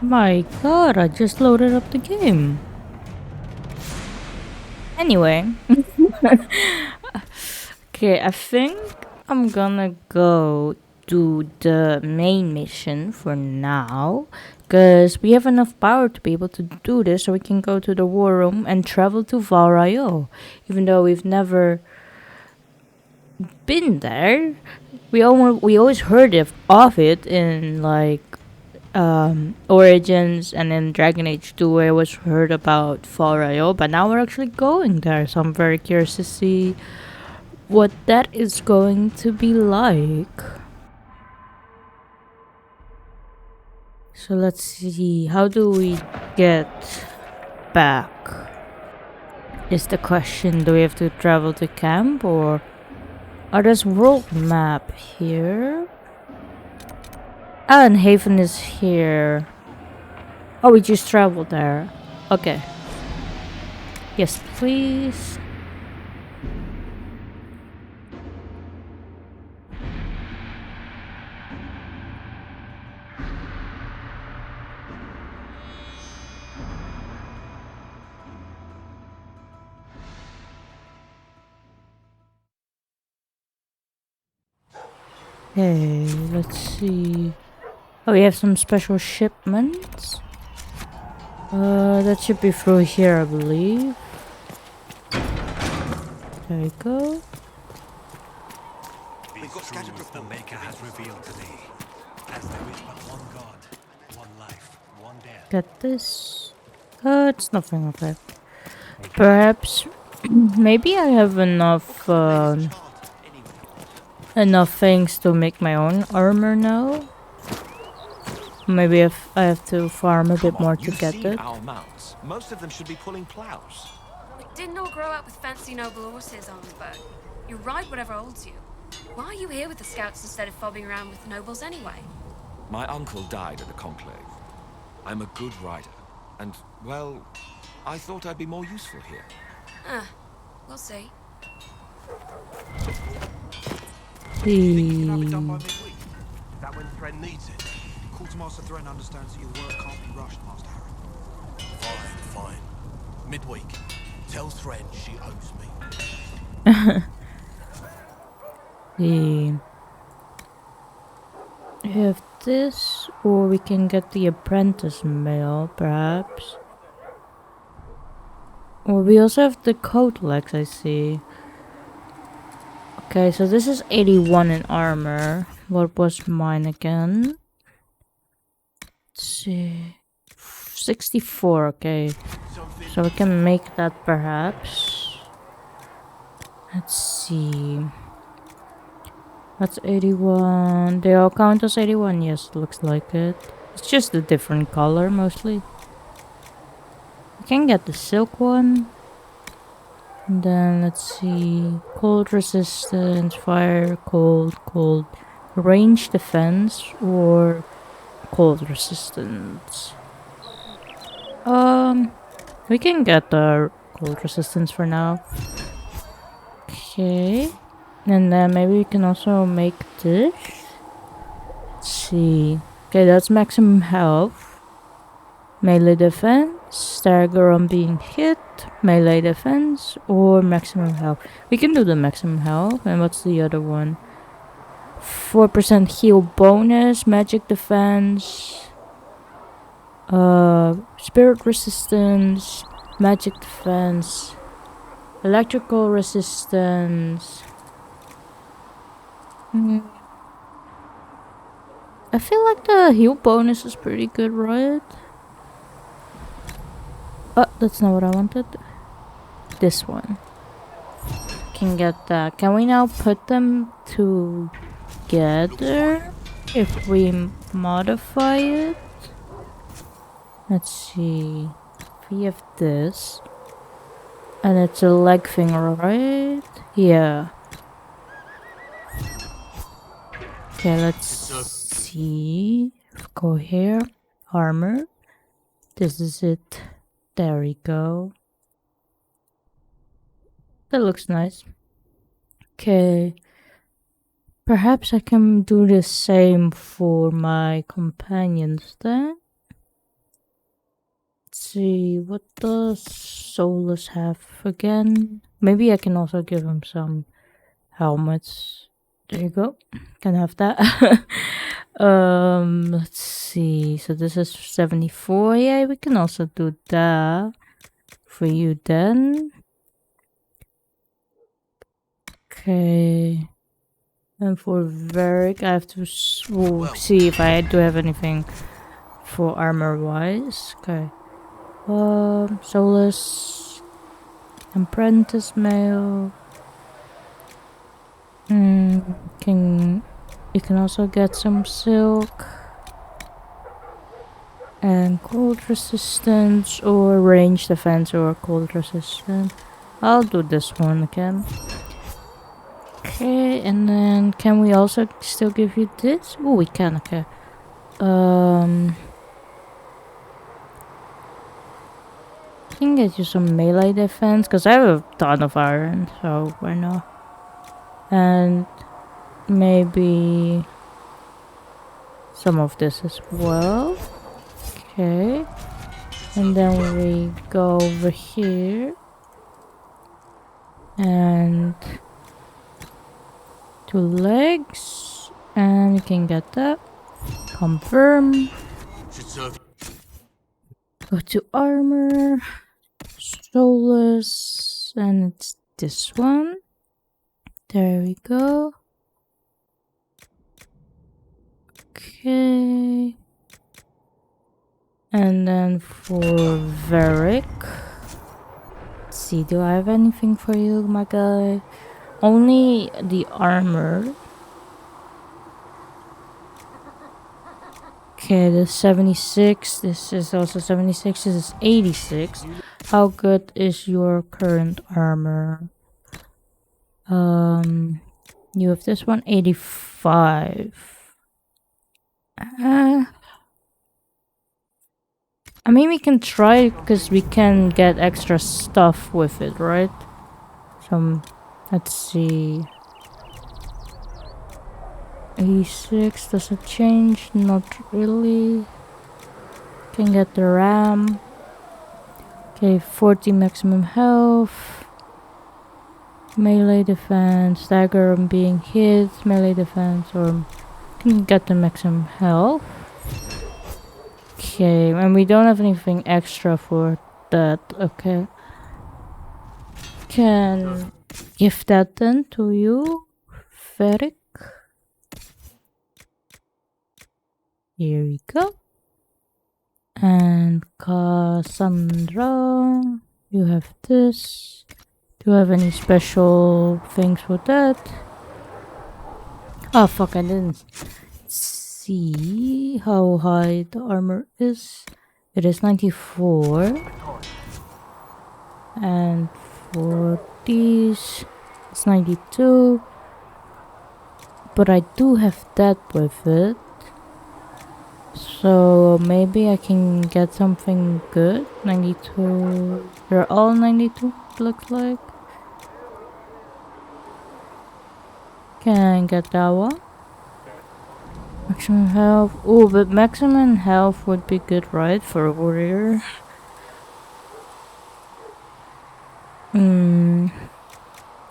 My god, I just loaded up the game. Anyway. Okay, I think I'm gonna go do the main mission for now. Because we have enough power to be able to do this, so we can go to the war room and travel to Val Royeaux. Even though we've never been there, we always heard of it in like Origins and in Dragon Age 2 I was heard about Val Royeaux, but now we're actually going there, so I'm very curious to see what that is going to be like. So let's see, how do we get back? Is the question. Do we have to travel to camp or... Oh, there's world map here. Ah, and Haven is here. Oh, we just traveled there. Okay. Yes, please. Okay, let's see. Oh, we have some special shipments. That should be through here, I believe. There we go. These truths the Maker has revealed to thee, as there is but one God, one life, one death. Get this. It's nothing of it. Perhaps, maybe I have enough things to make my own armor now. Maybe if I have to farm a bit more to get it. Our mounts. Most of them should be pulling plows. We didn't all grow up with fancy noble horses, Arnsberg. You ride whatever holds you. Why are you here with the scouts instead of fobbing around with nobles anyway? My uncle died at the Conclave. I'm a good rider, and, well, I thought I'd be more useful here. We'll see. Thinking I'll be done by midweek. That when Thren needs it. Quartermaster Thren understands that your work can't be rushed, Master Harry. Fine. Midweek. Tell Thren she owes me. We have this, or we can get the apprentice mail, perhaps. Or we also have the coat legs, I see. Okay, so this is 81 in armor. What was mine again? Let's see. 64, okay. So we can make that perhaps. Let's see. That's 81. They all count as 81? Yes, it looks like it. It's just a different color mostly. We can get the silk one. And then let's see. Cold resistance, fire, cold. Range defense or cold resistance. We can get the cold resistance for now. Okay. And then maybe we can also make this. Let's see. Okay, that's maximum health. Melee defense. Stagger on being hit. Melee defense. Or maximum health. We can do the maximum health. And what's the other one? 4% heal bonus. Magic defense. Spirit resistance. Magic defense. Electrical resistance. I feel like the heal bonus is pretty good, right? Oh, that's not what I wanted. This one. Can get that. Can we now put them together? If we modify it? Let's see. We have this. And it's a leg thing, right? Yeah. Okay, let's see. Go here. Armor. This is it. There we go. That looks nice. Okay. Perhaps I can do the same for my companions then. Let's see, what does Solus have again? Maybe I can also give him some helmets. There you go. Can have that. Let's see. So this is 74. Yeah, we can also do that for you then. Okay. And for Varric, I have to see if I do have anything for armor wise. Okay. Solus. Apprentice mail. You can also get some silk and cold resistance or range defense or cold resistance. I'll do this one again. Okay, and then can we also still give you this? Oh, we can. Okay. I can get you some melee defense because I have a ton of iron, so why not? And maybe some of this as well. Okay, and then we go over here and 2 legs, and we can get that. Confirm. Go to armor, Solus, and it's this one. There we go. Okay. And then for Varric. Let's see, do I have anything for you, my guy? Only the armor. Okay, this is 76. This is also 76. This is 86. How good is your current armor? You have this one, 85. I mean, we can try because we can get extra stuff with it, right? Let's see. 86, does it change? Not really. Can get the RAM. Okay, 40 maximum health. Melee defense, stagger on being hit, melee defense, or can get the maximum health. Okay, and we don't have anything extra for that. Okay. Can give that then to you, Varric. Here we go. And Cassandra, you have this. Do you have any special things for that? Oh fuck, I didn't see how high the armor is. It is 94. And for these, it's 92. But I do have that with it. So maybe I can get something good. 92. They're all 92, it looks like. Can I get that one? Maximum health. Oh, but maximum health would be good, right? For a warrior.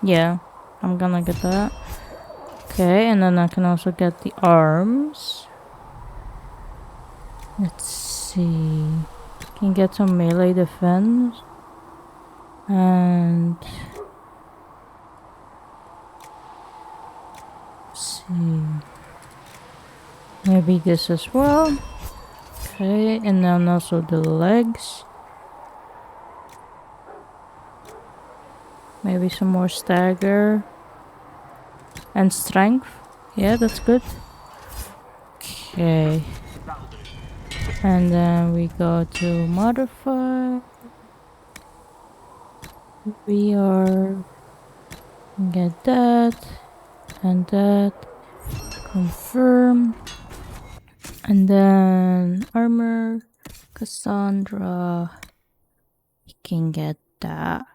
Yeah, I'm gonna get that. Okay, and then I can also get the arms. Let's see. Can get some melee defense. And let's see. Maybe this as well. Okay, and then also the legs. Maybe some more stagger. And strength. Yeah, that's good. Okay. And then we go to modify. We are get that and that. Confirm. And then armor. Cassandra. You can get that.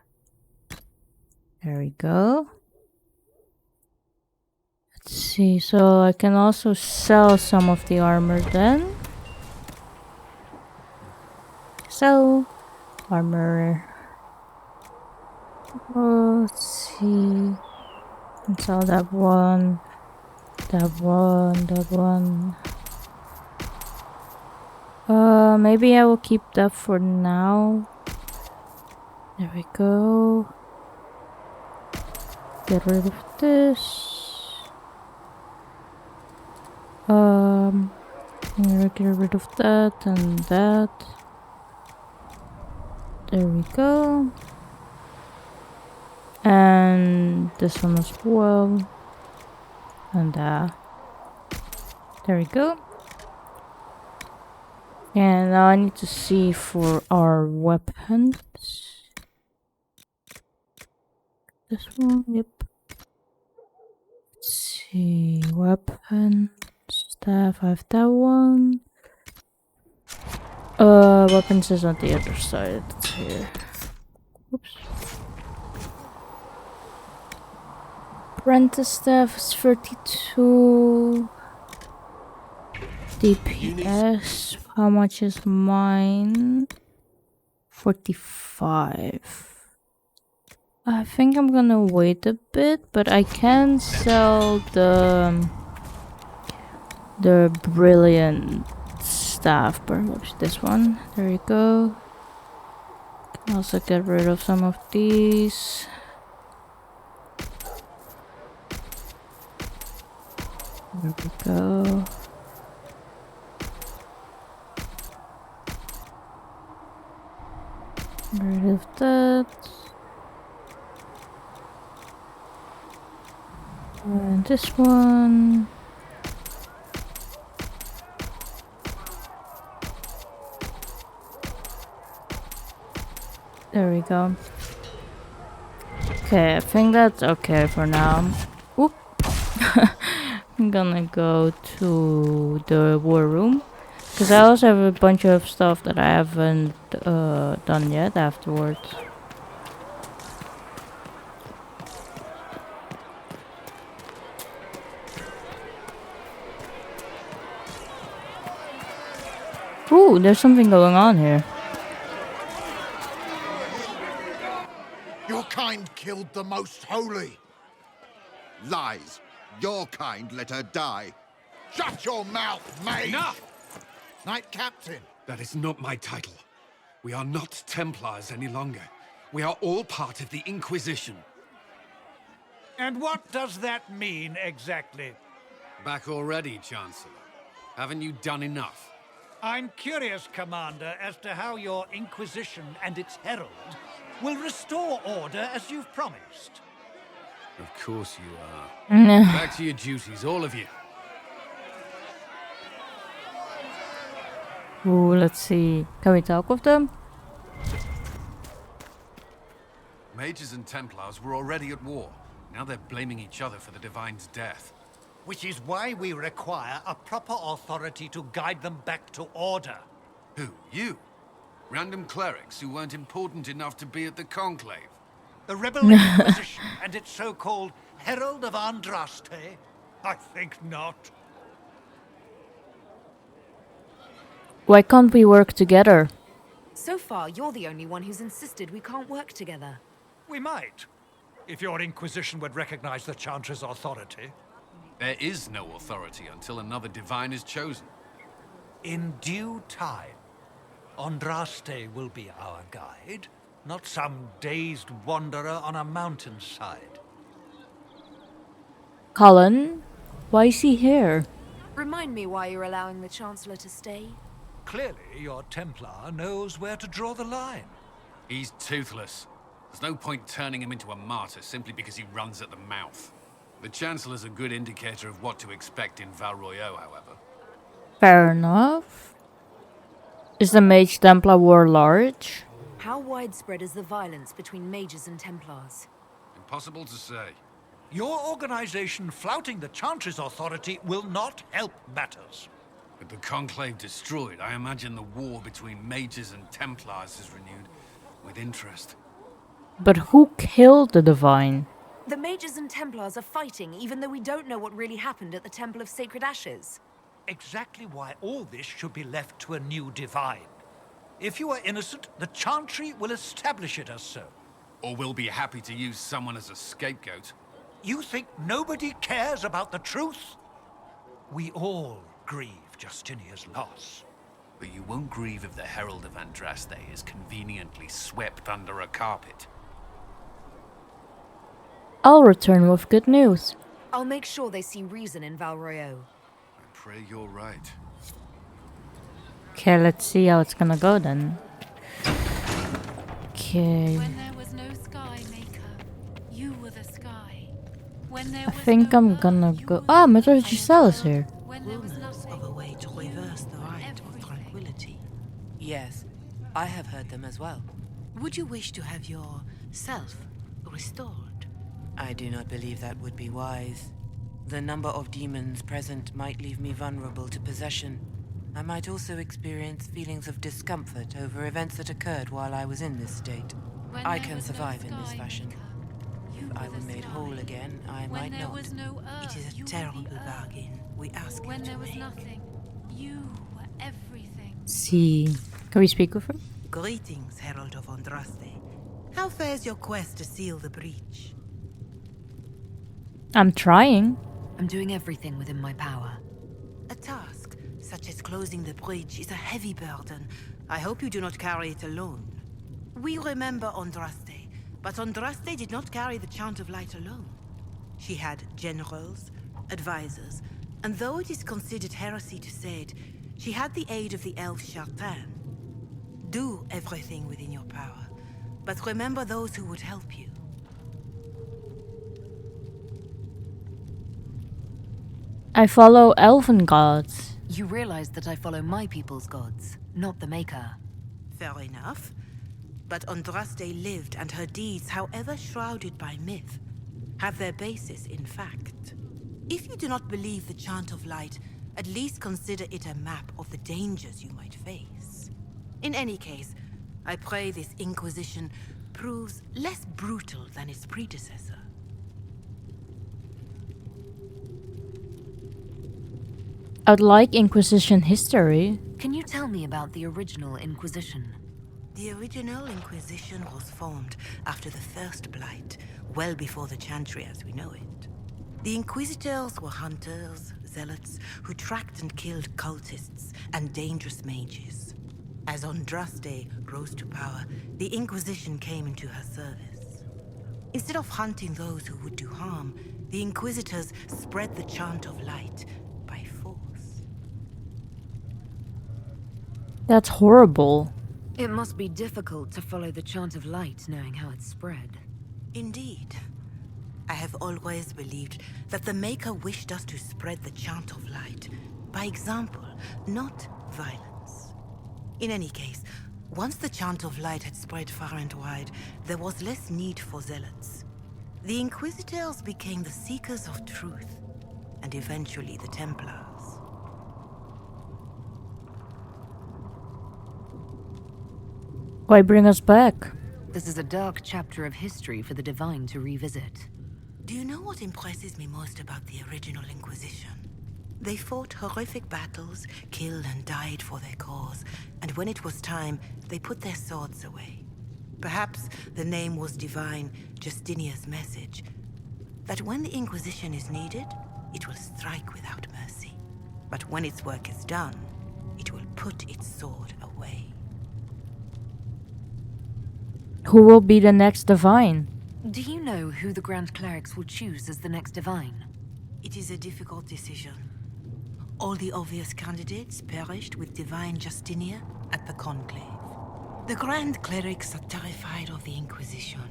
There we go. Let's see. So I can also sell some of the armor then. sell. Armor. Oh, let's see. And sell that one. That one. That one. Maybe I will keep that for now. There we go. Get rid of this. I'm gonna get rid of that and that. There we go. And this one as well. And there we go. And now I need to see for our weapons. This one, yep. Let's see, weapon, staff, I have that one. Weapons is on the other side, it's here. Oops. Apprentice staff is 32. DPS, how much is mine? 45. I think I'm gonna wait a bit, but I can sell the brilliant staff. Perhaps this one. There you go. Can also get rid of some of these. There we go. Get rid of that. And this one. There we go. Okay, I think that's okay for now. Oop. I'm gonna go to the war room. Because I also have a bunch of stuff that I haven't done yet afterwards. Ooh, there's something going on here. Your kind killed the most holy. Lies. Your kind let her die. Shut your mouth, mate! Enough! Knight Captain. That is not my title. We are not Templars any longer. We are all part of the Inquisition. And what does that mean exactly? Back already, Chancellor. Haven't you done enough? I'm curious, Commander, as to how your Inquisition and its herald will restore order as you've promised. Of course you are. Back to your duties, all of you. Ooh, let's see. Can we talk with them? Mages and Templars were already at war. Now they're blaming each other for the Divine's death. Which is why we require a proper authority to guide them back to order. Who? You? Random clerics who weren't important enough to be at the Conclave? The Rebel Inquisition and its so-called Herald of Andraste? I think not. Why can't we work together? So far, you're the only one who's insisted we can't work together. We might, if your Inquisition would recognize the Chancellor's authority. There is no authority until another Divine is chosen. In due time, Andraste will be our guide, not some dazed wanderer on a mountainside. Cullen? Why is he here? Remind me why you're allowing the Chancellor to stay. Clearly, your Templar knows where to draw the line. He's toothless. There's no point turning him into a martyr simply because he runs at the mouth. The Chancellor's a good indicator of what to expect in Val Royeaux, however. Fair enough. Is the Mage Templar war large? How widespread is the violence between mages and Templars? Impossible to say. Your organization flouting the Chancellor's authority will not help matters. With the Conclave destroyed, I imagine the war between mages and Templars is renewed with interest. But who killed the Divine? The mages and Templars are fighting, even though we don't know what really happened at the Temple of Sacred Ashes. Exactly why all this should be left to a new Divine. If you are innocent, the Chantry will establish it as so. Or we'll be happy to use someone as a scapegoat. You think nobody cares about the truth? We all grieve Justinia's loss. But you won't grieve if the Herald of Andraste is conveniently swept under a carpet. I'll return with good news. I'll make sure they see reason in Val Royeaux. I pray you're right. Okay, let's see how it's gonna go then. Okay. When there was no sky maker, you were the sky. When there I was think no I'm earth, gonna you go. were Ah, the Mother fire. Giselle is here. When there was Rumors nothing, of a way to reverse the right of tranquility. Yes, I have heard them as well. Would you wish to have your self restored? I do not believe that would be wise. The number of demons present might leave me vulnerable to possession. I might also experience feelings of discomfort over events that occurred while I was in this state. when I there can was no survive in this sky fashion. maker, you If I were were the made sky. whole again, I When might there not. was no earth, It is you a were terrible the earth. bargain we ask When you there to was make. nothing, you were everything. See. Can we speak with her? Greetings, Herald of Andraste. How fares your quest to seal the breach? I'm trying. I'm doing everything within my power. A task such as closing the breach is a heavy burden. I hope you do not carry it alone. We remember Andraste, but Andraste did not carry the Chant of Light alone. She had generals, advisors, and though it is considered heresy to say it, she had the aid of the elf Chartan. Do everything within your power, but remember those who would help you. I follow elven gods. You realize that I follow my people's gods, not the Maker. Fair enough. But Andraste lived, and her deeds, however shrouded by myth, have their basis in fact. If you do not believe the Chant of Light, at least consider it a map of the dangers you might face. In any case, I pray this Inquisition proves less brutal than its predecessor. I'd like Inquisition history. Can you tell me about the original Inquisition? The original Inquisition was formed after the First Blight, well before the Chantry as we know it. The Inquisitors were hunters, zealots, who tracked and killed cultists and dangerous mages. As Andraste rose to power, the Inquisition came into her service. Instead of hunting those who would do harm, the Inquisitors spread the Chant of Light by force. That's horrible. It must be difficult to follow the Chant of Light knowing how it's spread. Indeed. I have always believed that the Maker wished us to spread the Chant of Light by example, not violence. In any case, once the Chant of Light had spread far and wide, there was less need for zealots. The Inquisitors became the seekers of truth, and eventually the Templars. Why bring us back? This is a dark chapter of history for the Divine to revisit. Do you know what impresses me most about the original Inquisition? They fought horrific battles, killed and died for their cause, and when it was time, they put their swords away. Perhaps the name was divine, Justinia's message, that when the Inquisition is needed, it will strike without mercy. But when its work is done, it will put its sword away. Who will be the next divine? Do you know who the Grand Clerics will choose as the next Divine? It is a difficult decision. All the obvious candidates perished with Divine Justinia at the Conclave. The Grand Clerics are terrified of the Inquisition.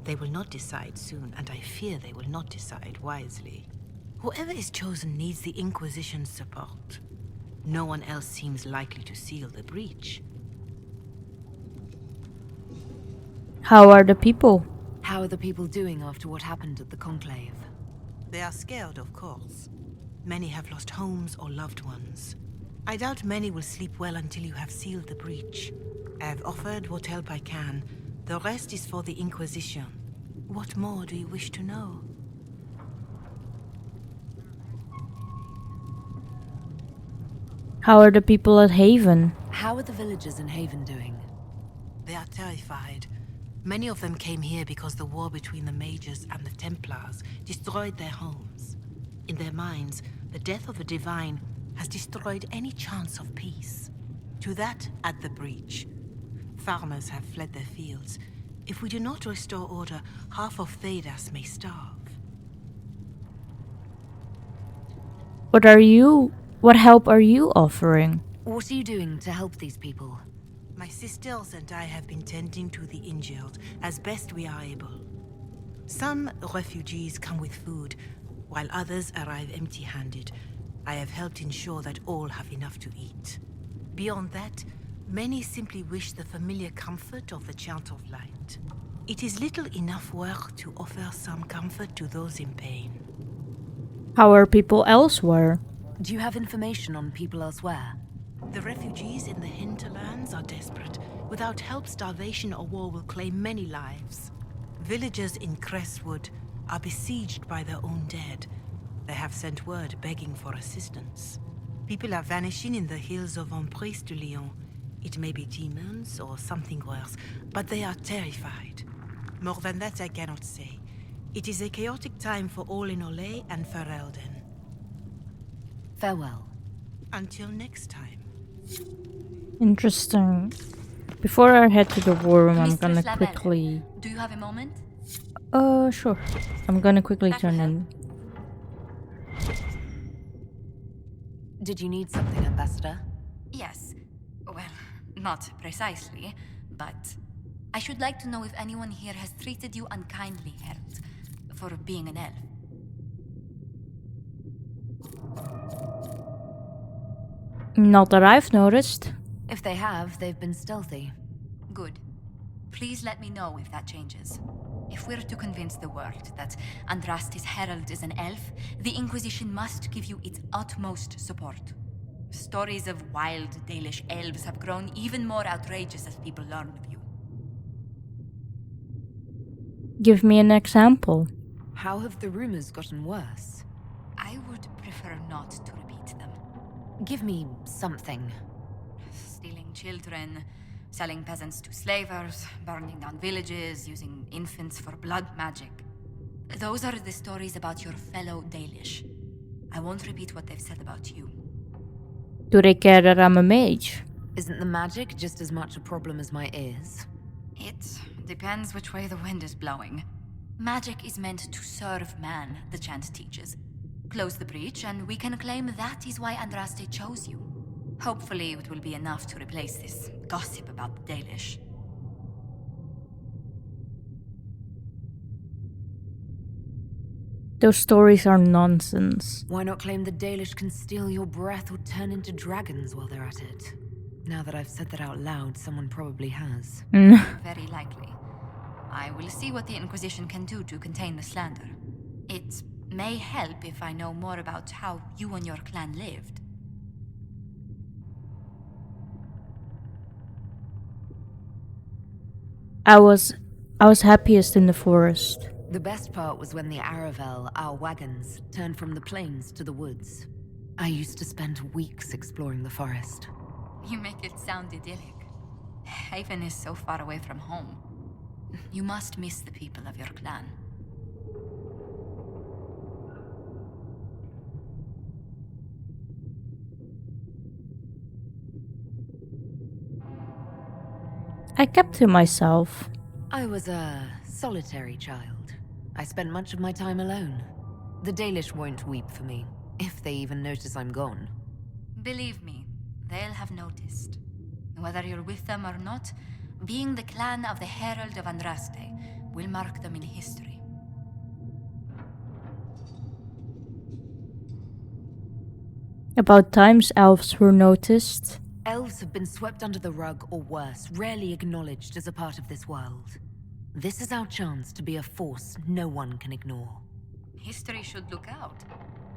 They will not decide soon, and I fear they will not decide wisely. Whoever is chosen needs the Inquisition's support. No one else seems likely to seal the breach. How are the people? How are the people doing after what happened at the Conclave? They are scared, of course. Many have lost homes or loved ones. I doubt many will sleep well until you have sealed the breach. I have offered what help I can. The rest is for the Inquisition. What more do you wish to know? How are the people at Haven? How are the villagers in Haven doing? They are terrified. Many of them came here because the war between the Mages and the Templars destroyed their homes. In their minds, the death of the Divine has destroyed any chance of peace. To that, add the breach. Farmers have fled their fields. If we do not restore order, half of Thedas may starve. What help are you offering? What are you doing to help these people? My sisters and I have been tending to the injured as best we are able. Some refugees come with food, while others arrive empty-handed. I have helped ensure that all have enough to eat. Beyond that, many simply wish the familiar comfort of the Chant of Light. It is little enough work to offer some comfort to those in pain. How are people elsewhere? Do you have information on people elsewhere? The refugees in the hinterlands are desperate. Without help, starvation or war will claim many lives. Villagers in Crestwood are besieged by their own dead. They have sent word begging for assistance. People are vanishing in the hills of Emprise de Lyon. It may be demons or something worse, but they are terrified. More than that I cannot say. It is a chaotic time for all in Olay and Ferelden. Farewell. Until next time. Interesting. Before I head to the war room, I'm gonna Mistress quickly... Do you have a moment? Sure. I'm gonna quickly turn in. Did you need something, Ambassador? Yes. Well, not precisely, but I should like to know if anyone here has treated you unkindly, Herald, for being an elf. Not that I've noticed. If they have, they've been stealthy. Good. Please let me know if that changes. If we're to convince the world that Andraste's herald is an elf, the Inquisition must give you its utmost support. Stories of wild Dalish elves have grown even more outrageous as people learn of you. Give me an example. How have the rumors gotten worse? I would prefer not to repeat them. Give me something. Stealing children, selling peasants to slavers, burning down villages, using infants for blood magic. Those are the stories about your fellow Dalish. I won't repeat what they've said about you. Do they care that I'm a mage? Isn't the magic just as much a problem as my ears? It depends which way the wind is blowing. Magic is meant to serve man, the chant teaches. Close the breach, and we can claim that is why Andraste chose you. Hopefully it will be enough to replace this gossip about the Dalish. Those stories are nonsense. Why not claim the Dalish can steal your breath or turn into dragons while they're at it? Now that I've said that out loud, someone probably has. Very likely. I will see what the Inquisition can do to contain the slander. It may help if I know more about how you and your clan lived. I was happiest in the forest. The best part was when the Aravel, our wagons, turned from the plains to the woods. I used to spend weeks exploring the forest. You make it sound idyllic. Haven is so far away from home. You must miss the people of your clan. I kept to myself. I was a solitary child. I spent much of my time alone. The Dalish won't weep for me, if they even notice I'm gone. Believe me, they'll have noticed. Whether you're with them or not, being the clan of the Herald of Andraste will mark them in history. About times elves were noticed. Elves have been swept under the rug or worse, rarely acknowledged as a part of this world. This is our chance to be a force no one can ignore. History should look out.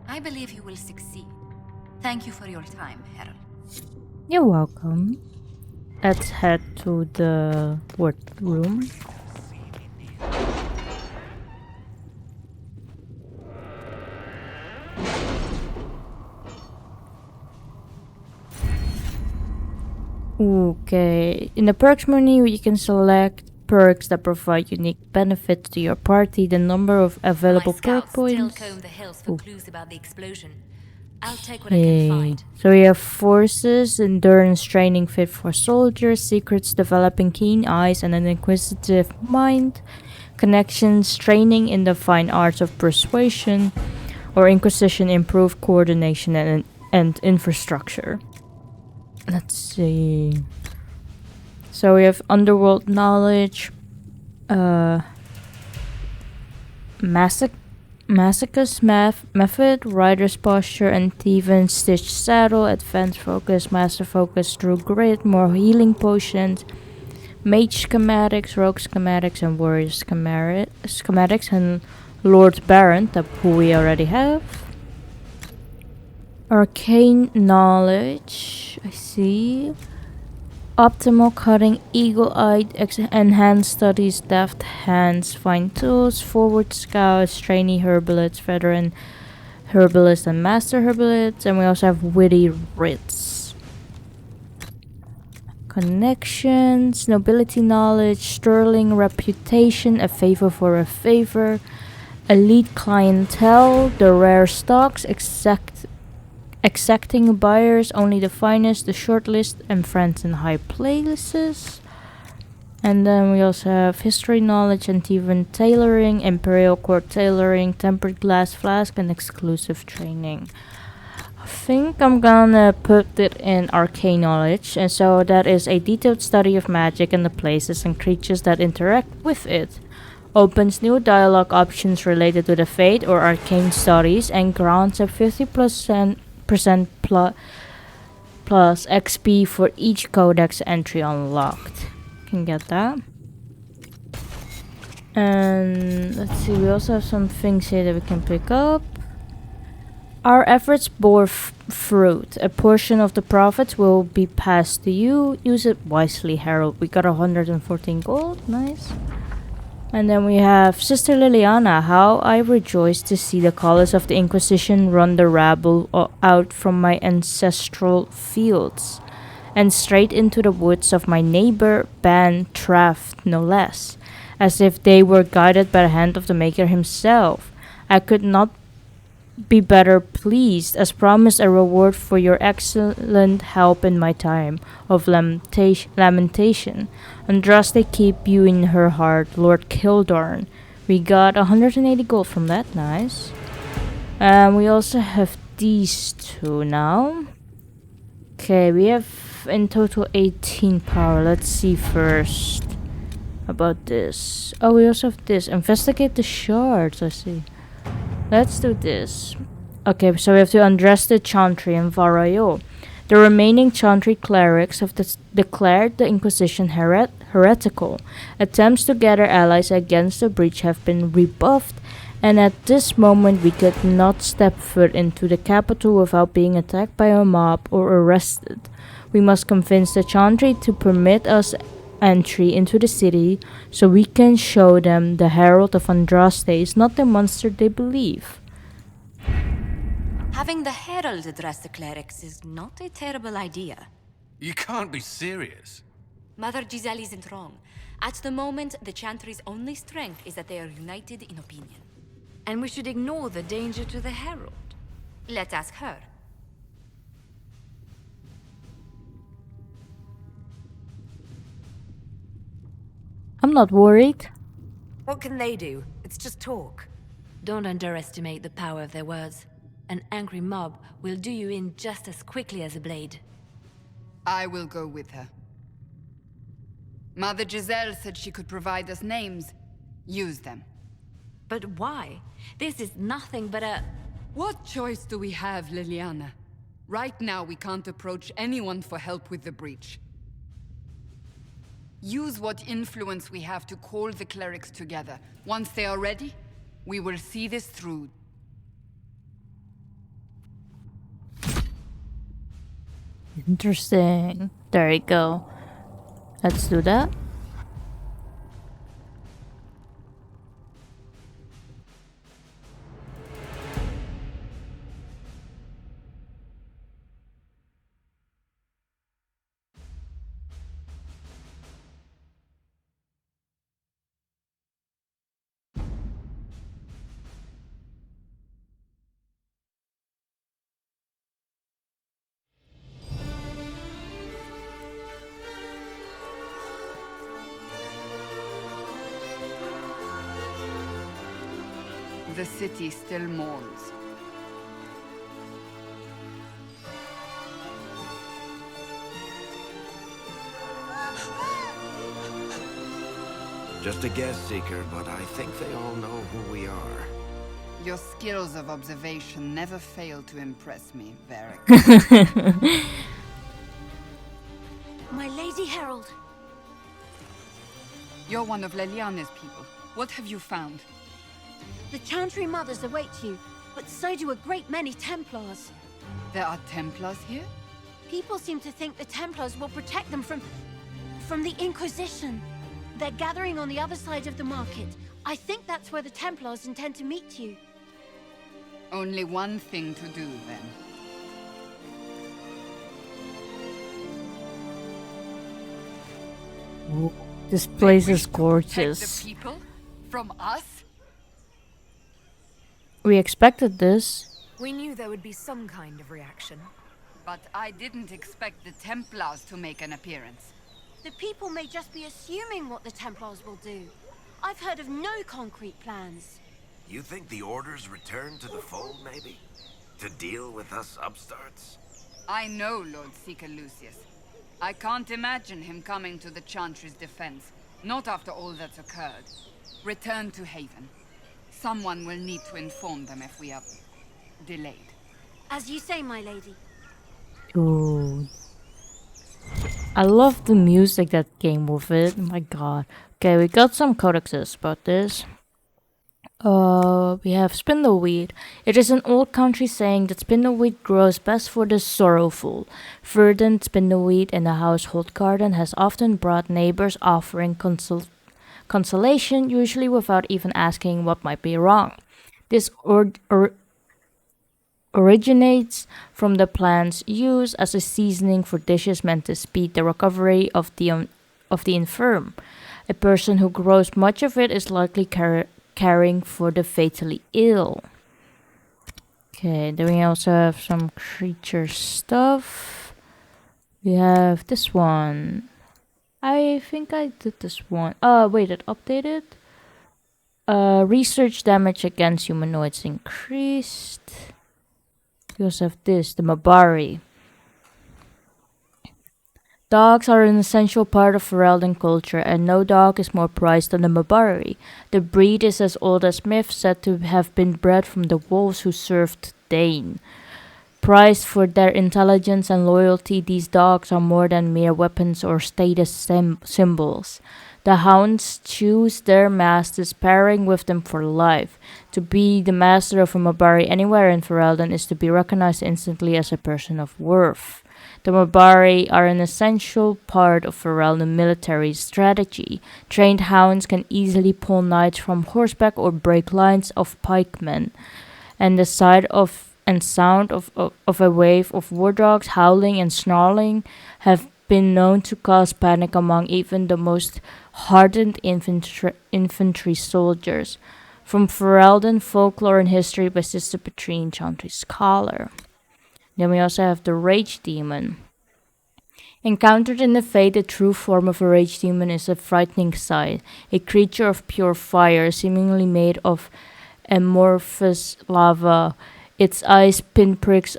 I believe you will succeed. Thank you for your time, Herald. You're welcome. Let's head to the ward room. Okay, in the perks menu, you can select perks that provide unique benefits to your party. The number of available perk points. Still comb the hills for clues about the explosion. I'll take what I can find. So we have forces, endurance training fit for soldiers, secrets developing keen eyes and an inquisitive mind, connections training in the fine arts of persuasion, or Inquisition improved coordination and infrastructure. Let's see. So we have underworld knowledge, masochist method, rider's posture, and even stitched saddle, advanced focus, master focus, true grit, more healing potions, mage schematics, rogue schematics, and warrior schematics, and Lord Baron, who we already have. Arcane knowledge, I see. Optimal cutting, eagle-eyed, enhanced studies, deft hands, fine tools, forward scouts, trainee herbalists, veteran herbalists, and master herbalists. And we also have witty wits. Connections, nobility knowledge, sterling reputation, a favor for a favor, elite clientele, the rare stocks, exacting buyers, only the finest, the shortlist, and friends in high places. And then we also have history knowledge, Antivan tailoring, imperial court tailoring, tempered glass flask, and exclusive training. I think I'm gonna put it in arcane knowledge, and so that is a detailed study of magic and the places and creatures that interact with it. Opens new dialogue options related to the fate or arcane studies and grants a 50% plus XP for each codex entry unlocked. Can get that. And let's see, we also have some things here that we can pick up. Our efforts bore fruit. A portion of the profits will be passed to you. Use it wisely, Harold. We got 114 gold. Nice. And then we have Sister Liliana. How I rejoice to see the callers of the Inquisition run the rabble out from my ancestral fields and straight into the woods of my neighbor Ban Traft, no less, as if they were guided by the hand of the Maker himself. I could not be better pleased, as promised a reward for your excellent help in my time of lamentation. Andraste keep you in her heart, Lord Kildorn. We got 180 gold from that, nice. We also have these two now. Okay, we have in total 18 power. Let's see first about this. Oh, we also have this. Investigate the shards, I see. Let's do this. Okay, so we have to undress the Chantry and Val Royeaux. The remaining Chantry clerics have declared the Inquisition heretical. Attempts to gather allies against the breach have been rebuffed, and at this moment we could not step foot into the capital without being attacked by a mob or arrested. We must convince the Chantry to permit us entry into the city so we can show them the Herald of Andraste is not the monster they believe. Having the Herald address the clerics is not a terrible idea. You can't be serious. Mother Giselle isn't wrong. At the moment, the Chantry's only strength is that they are united in opinion. And we should ignore the danger to the Herald. Let's ask her. I'm not worried. What can they do? It's just talk. Don't underestimate the power of their words. An angry mob will do you in just as quickly as a blade. I will go with her. Mother Giselle said she could provide us names. Use them. But why? This is nothing but a... What choice do we have, Liliana? Right now we can't approach anyone for help with the breach. Use what influence we have to call the clerics together. Once they are ready, we will see this through. Interesting. There you go. Let's do that. the city still mourns. Just a guess, Seeker, but I think they all know who we are. Your skills of observation never fail to impress me, Varric. My Lady Herald. You're one of Leliana's people. What have you found? The Chantry Mothers await you, but so do a great many Templars. There are Templars here? People seem to think the Templars will protect them from the Inquisition. They're gathering on the other side of the market. I think that's where the Templars intend to meet you. Only one thing to do, then. This place is gorgeous. The people? From us? We expected this. We knew there would be some kind of reaction. But I didn't expect the Templars to make an appearance. The people may just be assuming what the Templars will do. I've heard of no concrete plans. You think the Order's return to the fold, maybe? To deal with us upstarts? I know Lord Seeker Lucius. I can't imagine him coming to the Chantry's defense, not after all that's occurred. Return to Haven. Someone will need to inform them if we are delayed. As you say, my lady. Ooh. I love the music that came with it. My god. Okay, we got some codexes about this. We have spindleweed. It is an old country saying that spindleweed grows best for the sorrowful. Verdant spindleweed in the household garden has often brought neighbors offering consolation, usually without even asking what might be wrong. This originates from the plant's use as a seasoning for dishes meant to speed the recovery of the infirm. A person who grows much of it is likely caring for the fatally ill. Okay, then we also have some creature stuff. We have this one. I think I did this one. Oh, wait, it updated? Research damage against humanoids increased. We also have this, the Mabari. Dogs are an essential part of Ferelden culture, and no dog is more prized than the Mabari. The breed is as old as myth, said to have been bred from the wolves who served Dane. Prized for their intelligence and loyalty, these dogs are more than mere weapons or status symbols. The hounds choose their masters, pairing with them for life. To be the master of a Mabari anywhere in Ferelden is to be recognized instantly as a person of worth. The Mabari are an essential part of Ferelden military strategy. Trained hounds can easily pull knights from horseback or break lines of pikemen. And the sight and sound of a wave of war dogs howling and snarling have been known to cause panic among even the most hardened infantry soldiers. From Ferelden folklore and history by Sister Petrine, Chantry Scholar. Then we also have the Rage Demon. Encountered in the Fate, the true form of a Rage Demon is a frightening sight. A creature of pure fire, seemingly made of amorphous lava, its eyes pinpricks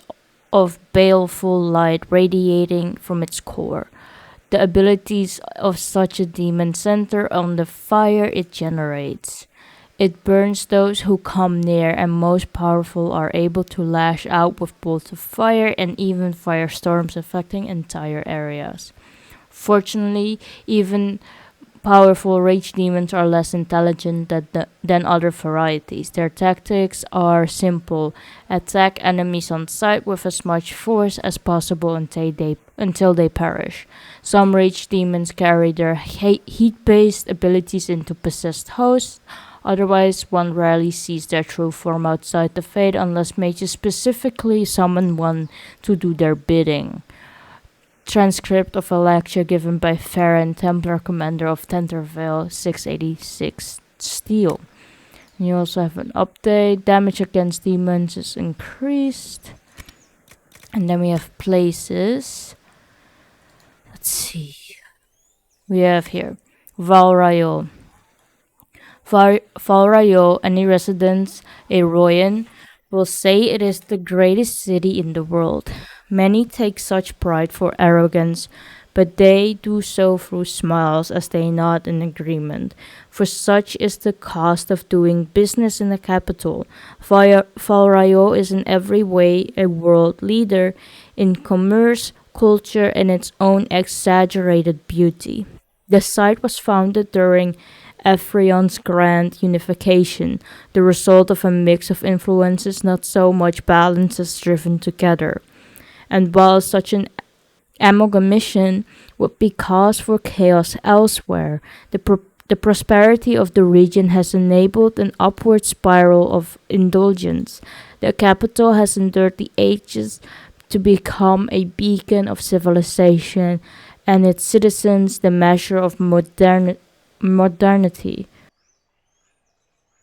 of baleful light radiating from its core. The abilities of such a demon center on the fire it generates. It burns those who come near, and most powerful are able to lash out with bolts of fire and even firestorms affecting entire areas. Fortunately, even powerful rage demons are less intelligent than other varieties. Their tactics are simple: attack enemies on sight with as much force as possible until they perish. Some rage demons carry their heat-based abilities into possessed hosts. Otherwise, one rarely sees their true form outside the Fate unless mages specifically summon one to do their bidding. Transcript of a lecture given by Farron, Templar Commander of Tentervale, 686 Steel. And you also have an update. Damage against demons is increased. And then we have places. Let's see. We have here Val Royeaux. Val Royeaux, any residents, a Royan, will say it is the greatest city in the world. Many take such pride for arrogance, but they do so through smiles as they nod in agreement. For such is the cost of doing business in the capital. Val Royeaux is in every way a world leader in commerce, culture, and its own exaggerated beauty. The site was founded during Ephraim's grand unification, the result of a mix of influences not so much balanced as driven together. And while such an amalgamation would be cause for chaos elsewhere, the prosperity of the region has enabled an upward spiral of indulgence. The capital has endured the ages to become a beacon of civilization, and its citizens the measure of modernity.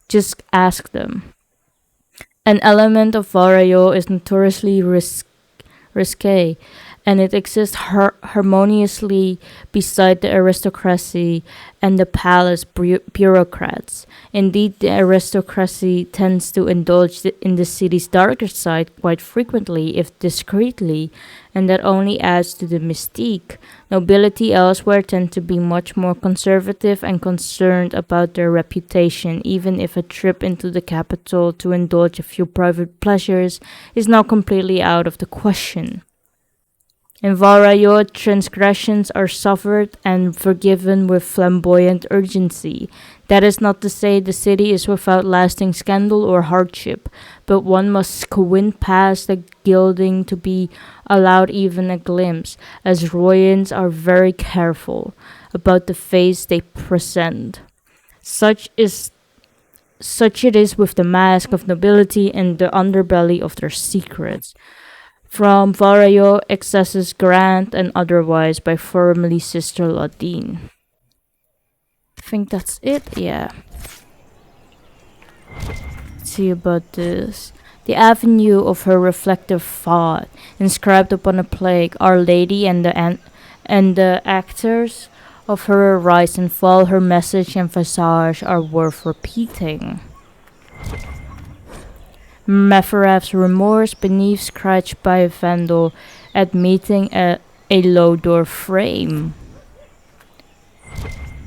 Just ask them. An element of Val Royeaux is notoriously risque, and it exists harmoniously beside the aristocracy and the palace bureaucrats. Indeed, the aristocracy tends to indulge in the city's darker side quite frequently, if discreetly, and that only adds to the mystique. Nobility elsewhere tend to be much more conservative and concerned about their reputation, even if a trip into the capital to indulge a few private pleasures is now completely out of the question. In Val Royeaux, transgressions are suffered and forgiven with flamboyant urgency. That is not to say the city is without lasting scandal or hardship, but one must squint past the gilding to be allowed even a glimpse, as Royans are very careful about the face they present. Such it is with the mask of nobility and the underbelly of their secrets. From Val Royeaux, excesses grand and otherwise by formerly Sister Laudine. I think that's it, yeah. Let's see about this. The avenue of her reflective thought, inscribed upon a plaque, Our Lady and the actors of her rise and fall, her message and visage are worth repeating. Mepharath's remorse beneath scratched by a vandal at meeting a low door frame.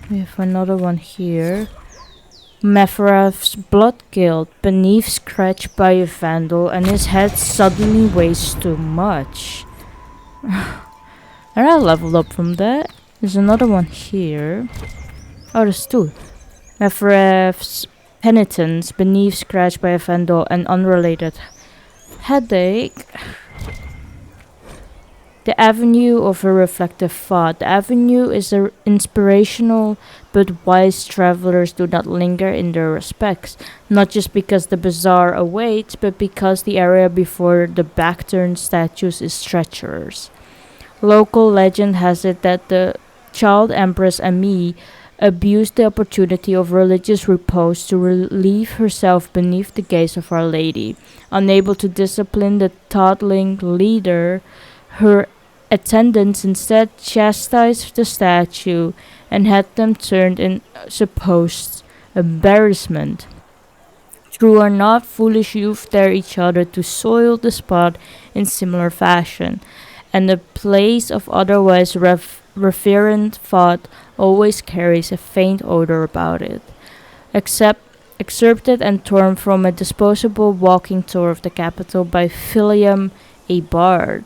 We have another one here. Mepharath's blood guilt beneath scratched by a vandal and his head suddenly weighs too much. And I leveled up from that. There's another one here. Oh, there's two. Mepharath's penitence beneath scratched by a vandal and unrelated headache. The avenue of a reflective thought. The avenue is inspirational, but wise travelers do not linger in their respects, not just because the bazaar awaits, but because the area before the back-turned statues is treacherous. Local legend has it that the child Empress Amie abused the opportunity of religious repose to relieve herself beneath the gaze of Our Lady. Unable to discipline the toddling leader, her attendants instead chastised the statue and had them turned in supposed embarrassment. True or not, foolish youth dare each other to soil the spot in similar fashion, and the place of otherwise reverent thought always carries a faint odor about it. Excerpted and torn from a disposable walking tour of the capital by William A. Bard.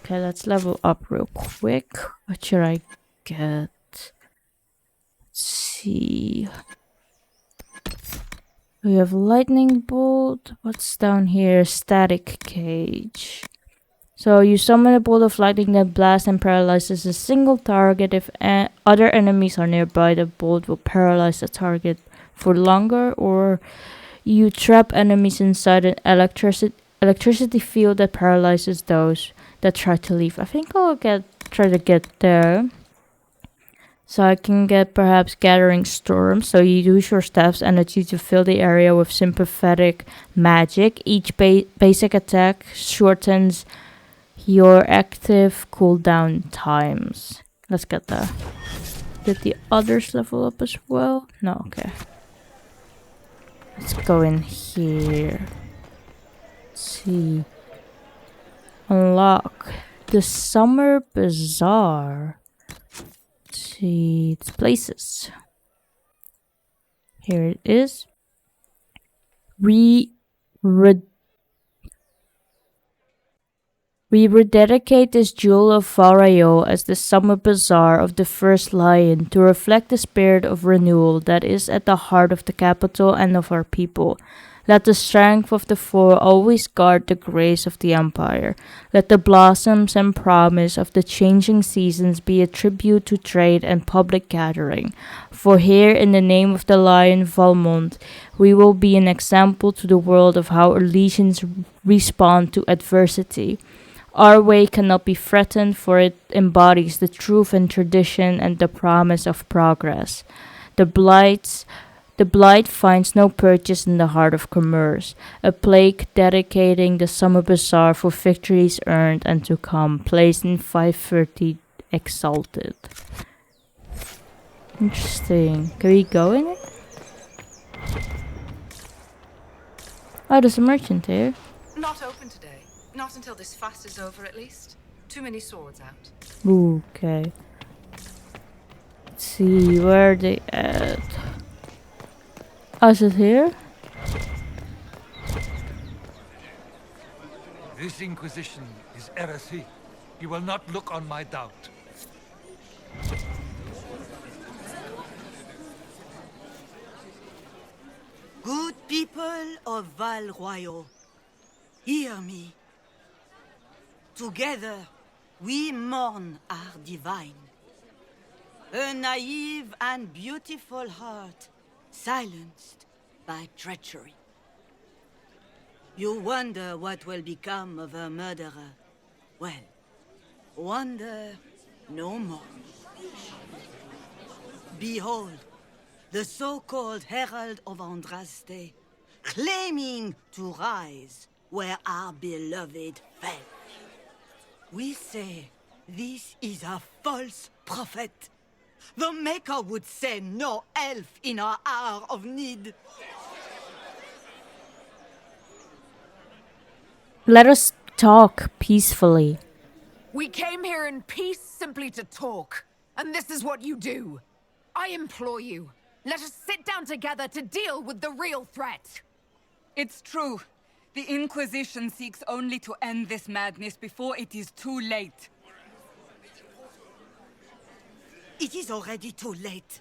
Okay, let's level up real quick. What should I get? Let's see. We have lightning bolt. What's down here? Static cage. So you summon a bolt of lightning that blasts and paralyzes a single target. If other enemies are nearby, the bolt will paralyze the target for longer, or you trap enemies inside an electricity field that paralyzes those that try to leave. I think I'll try to get there. So I can get perhaps Gathering Storm. So you use your staff's energy to fill the area with sympathetic magic. Each basic attack shortens your active cooldown times. Let's get that. Did the others level up as well? No, okay. Let's go in here. Let's see. Unlock the Summer Bazaar. Let's see its places. Here it is. We rededicate this jewel of Val Royeaux as the summer bazaar of the First Lion to reflect the spirit of renewal that is at the heart of the capital and of our people. Let the strength of the four always guard the grace of the Empire. Let the blossoms and promise of the changing seasons be a tribute to trade and public gathering. For here, in the name of the Lion Valmont, we will be an example to the world of how our legions respond to adversity. Our way cannot be threatened, for it embodies the truth and tradition and the promise of progress. The blight finds no purchase in the heart of commerce, a plague dedicating the summer bazaar for victories earned and to come, placed in 530 exalted. Interesting. Can we go in it? Oh, there's a merchant here. Not open today. Not until this fast is over, at least. Too many swords out. Ooh, okay. Let's see, where are they at? Oh, is it here? This Inquisition is heresy. You will not look on my doubt. Good people of Val Royeaux, hear me. Together, we mourn our divine. A naive and beautiful heart, silenced by treachery. You wonder what will become of a murderer. Well, wonder no more. Behold, the so-called Herald of Andraste, claiming to rise where our beloved fell. We say this is a false prophet. The Maker would send no elf in our hour of need. Let us talk peacefully. We came here in peace simply to talk, and this is what you do. I implore you, let us sit down together to deal with the real threat. It's true. The Inquisition seeks only to end this madness before it is too late. It is already too late.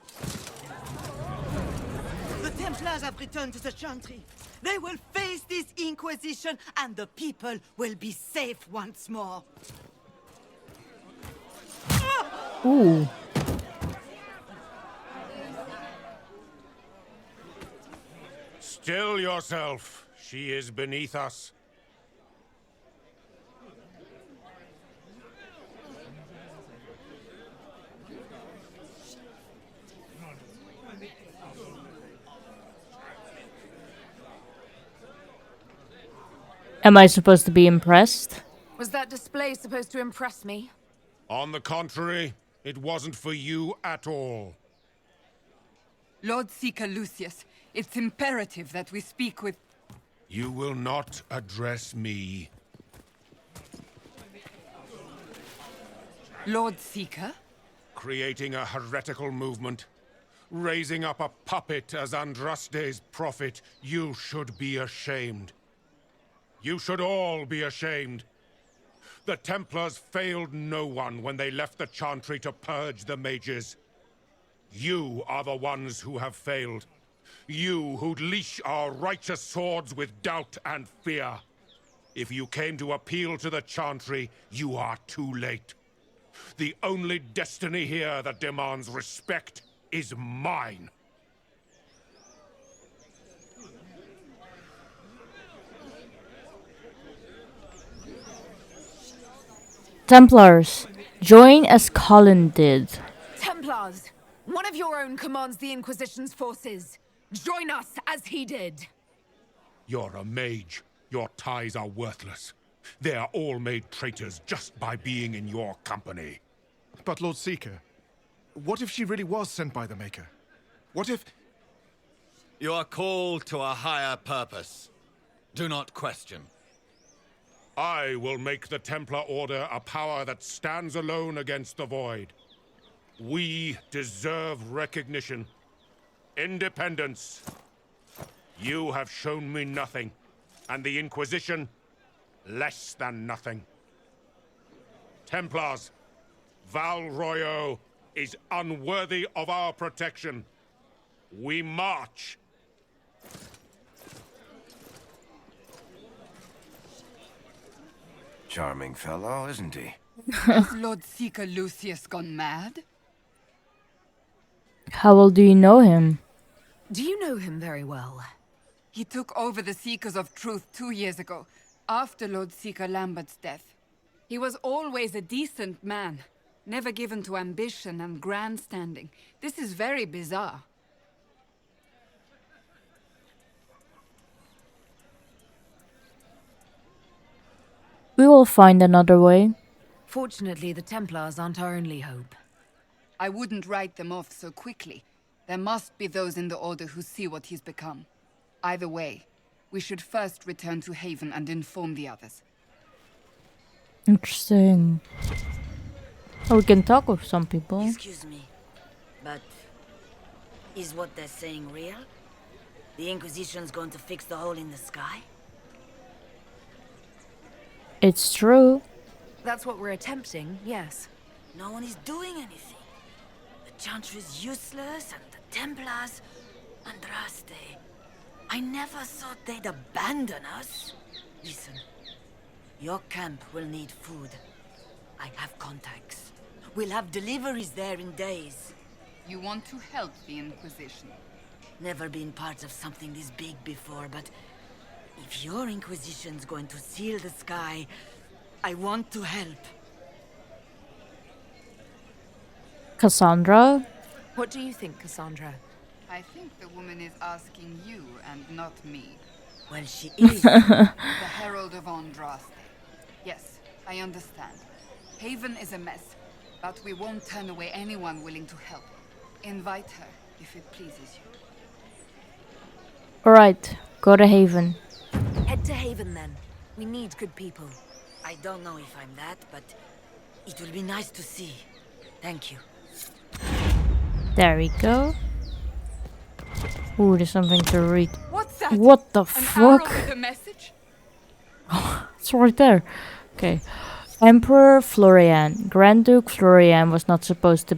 The Templars have returned to the Chantry. They will face this Inquisition, and the people will be safe once more. Ooh. Still yourself. She is beneath us. Am I supposed to be impressed? Was that display supposed to impress me? On the contrary, it wasn't for you at all. Lord Seeker Lucius, it's imperative that we speak with... You will not address me. Lord Seeker? Creating a heretical movement. Raising up a puppet as Andraste's prophet. You should be ashamed. You should all be ashamed. The Templars failed no one when they left the Chantry to purge the mages. You are the ones who have failed. You who'd leash our righteous swords with doubt and fear. If you came to appeal to the Chantry, you are too late. The only destiny here that demands respect is mine. Templars, join as Colin did. Templars, one of your own commands the Inquisition's forces. Join us as he did. You're a mage. Your ties are worthless. They are all made traitors just by being in your company. But Lord Seeker, What if she really was sent by the Maker? What if... You are called to a higher purpose. Do not question. I will make the Templar Order a power that stands alone against the Void. We deserve recognition. Independence. You have shown me nothing, and the Inquisition, less than nothing. Templars, Val Royeaux is unworthy of our protection. We march. Charming fellow, isn't he? Has Lord Seeker Lucius gone mad? How well do you know him? Do you know him very well? He took over the Seekers of Truth 2 years ago, after Lord Seeker Lambert's death. He was always a decent man, never given to ambition and grandstanding. This is very bizarre. We will find another way. Fortunately, the Templars aren't our only hope. I wouldn't write them off so quickly. There must be those in the Order who see what he's become. Either way, we should first return to Haven and inform the others. Interesting. Oh, we can talk with some people. Excuse me, but is what they're saying real? The Inquisition's going to fix the hole in the sky? It's true. That's what we're attempting, yes. No one is doing anything. The Chantry is useless, and the Templars... Andraste. I never thought they'd abandon us. Listen, your camp will need food. I have contacts. We'll have deliveries there in days. You want to help the Inquisition? Never been part of something this big before, but... if your Inquisition's going to seal the sky, I want to help. Cassandra? What do you think, Cassandra? I think the woman is asking you and not me. Well, she is. The Herald of Andraste. Yes, I understand. Haven is a mess, but we won't turn away anyone willing to help. Invite her, if it pleases you. Alright, go to Haven. Head to Haven, then. We need good people. I don't know if I'm that, but it will be nice to see. Thank you. There we go. Ooh, there's something to read. What's that? What the An fuck? arrow with a message? It's right there. Okay. Emperor Florian. Grand Duke Florian was not supposed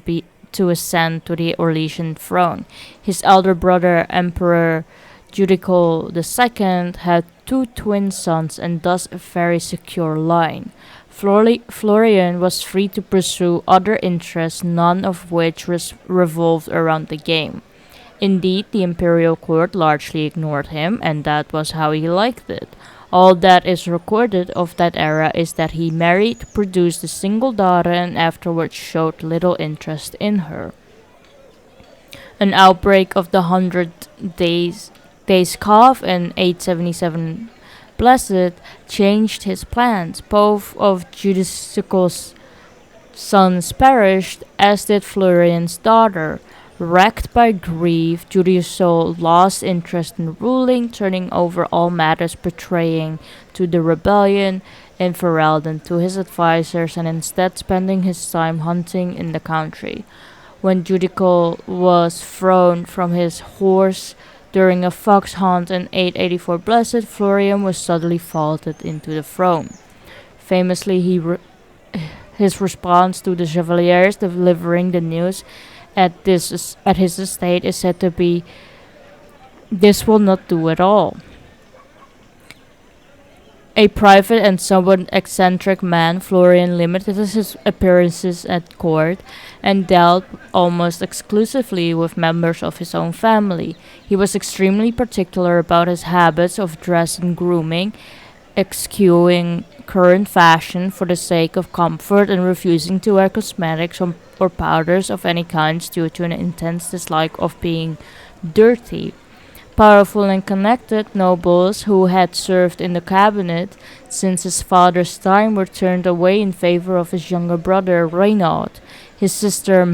to ascend to the Orlesian throne. His elder brother, Emperor Judical II, had 2 twin sons and thus a very secure line. Florian was free to pursue other interests, none of which revolved around the game. Indeed, the imperial court largely ignored him, and that was how he liked it. All that is recorded of that era is that he married, produced a single daughter, and afterwards showed little interest in her. An outbreak of the 100 Days Cough in 877 Blessed changed his plans. Both of Judicical's sons perished, as did Florian's daughter. Wracked by grief, Judical lost interest in ruling, turning over all matters betraying to the rebellion in Ferelden to his advisors, and instead spending his time hunting in the country. When Judical was thrown from his horse during a fox hunt in 884 Blessed, Florian was suddenly vaulted into the throne. Famously, his response to the Chevaliers delivering the news at his estate is said to be, "This will not do at all." A private and somewhat eccentric man, Florian limited his appearances at court and dealt almost exclusively with members of his own family. He was extremely particular about his habits of dress and grooming, eschewing current fashion for the sake of comfort and refusing to wear cosmetics or powders of any kind due to an intense dislike of being dirty. Powerful and connected nobles who had served in the cabinet since his father's time were turned away in favor of his younger brother Reynald. His sister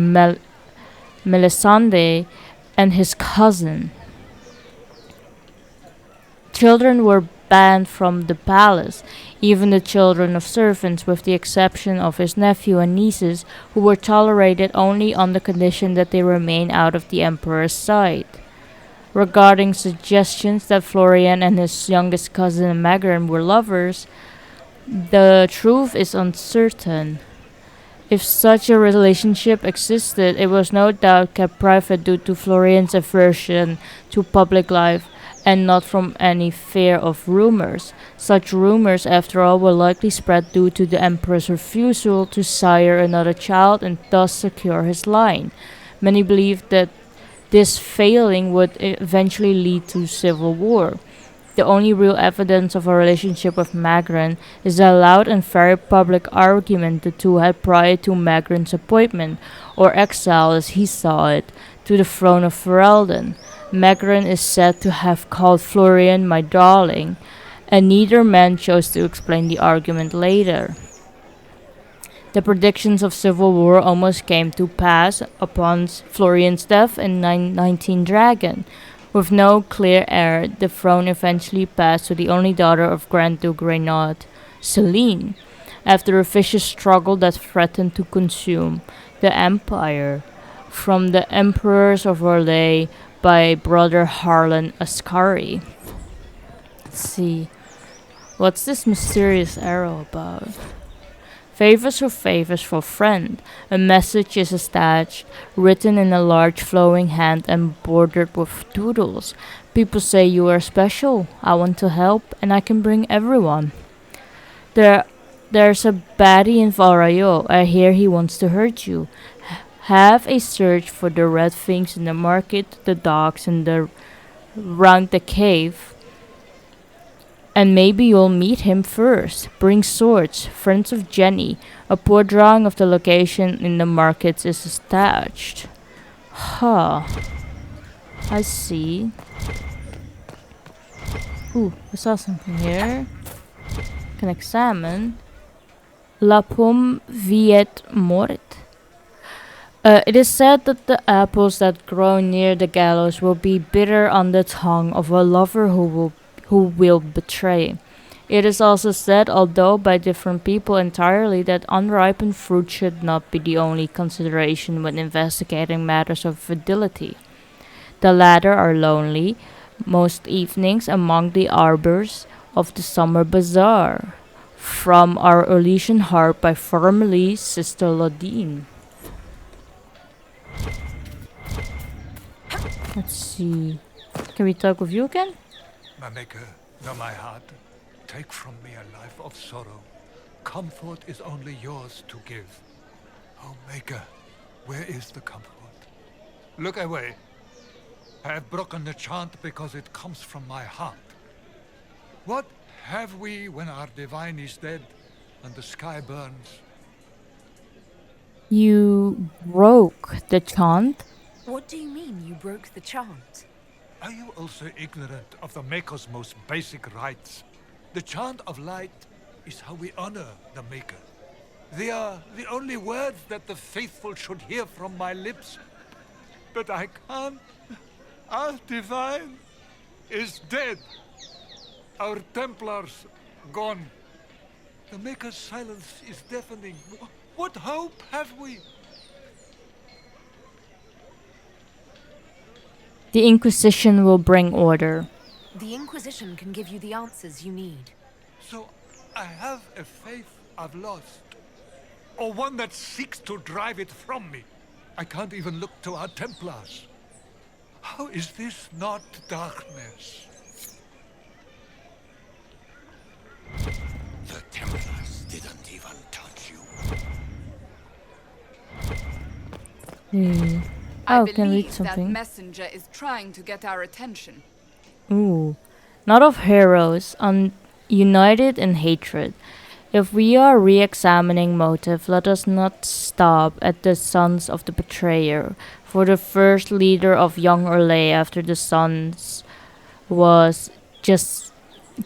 Melisande, and his cousin. Children were banned from the palace, even the children of servants, with the exception of his nephew and nieces, who were tolerated only on the condition that they remain out of the emperor's sight. Regarding suggestions that Florian and his youngest cousin Magran were lovers, the truth is uncertain. If such a relationship existed, it was no doubt kept private due to Florian's aversion to public life and not from any fear of rumors. Such rumors, after all, will likely spread due to the emperor's refusal to sire another child and thus secure his line. Many believe that this failing would eventually lead to civil war. The only real evidence of a relationship with Magran is the loud and very public argument the two had prior to Magran's appointment, or exile as he saw it, to the throne of Ferelden. Magran is said to have called Florian my darling, and neither man chose to explain the argument later. The predictions of civil war almost came to pass upon Florian's death in 919 Dragon. With no clear heir, the throne eventually passed to the only daughter of Grand Duke Renaud, Celine, after a vicious struggle that threatened to consume the empire. From the Emperors of Orlais by brother Harlan Ascari. Let's see. What's this mysterious arrow about? Favors for favors for friend. A message is attached, written in a large flowing hand and bordered with doodles. People say you are special. I want to help, and I can bring everyone. There's a baddie in Val Royeaux. I hear he wants to hurt you. Have a search for the red things in the market, the docks, and round the cave. And maybe you'll meet him first. Bring swords, friends of Jenny. A poor drawing of the location in the markets is attached. Huh. I see. Ooh, I saw something here. Can examine. La pomme viet mort. It is said that the apples that grow near the gallows will be bitter on the tongue of a lover who will betray. It is also said, although by different people entirely, that unripened fruit should not be the only consideration when investigating matters of fidelity. The latter are lonely, most evenings among the arbors of the summer bazaar. From our Elysian Harp by formerly Sister Lodine. Let's see. Can we talk with you again? My maker, know my heart. Take from me a life of sorrow. Comfort is only yours to give. Oh, maker, where is the comfort? Look away. I have broken the chant because it comes from my heart. What have we when our divine is dead and the sky burns? You broke the chant? What do you mean you broke the chant? Are you also ignorant of the Maker's most basic rites? The chant of light is how we honor the Maker. They are the only words that the faithful should hear from my lips. But I can't. Our divine is dead. Our Templars gone. The Maker's silence is deafening. What hope have we? The Inquisition will bring order. The Inquisition can give you the answers you need. So I have a faith I've lost. Or one that seeks to drive it from me. I can't even look to our Templars. How is this not darkness? The Templars didn't even touch you. Oh, can read something. That messenger is trying to get our attention. Ooh. Not of heroes, united in hatred. If we are re-examining motive, let us not stop at the sons of the betrayer. For the first leader of young Orlais after the sons was just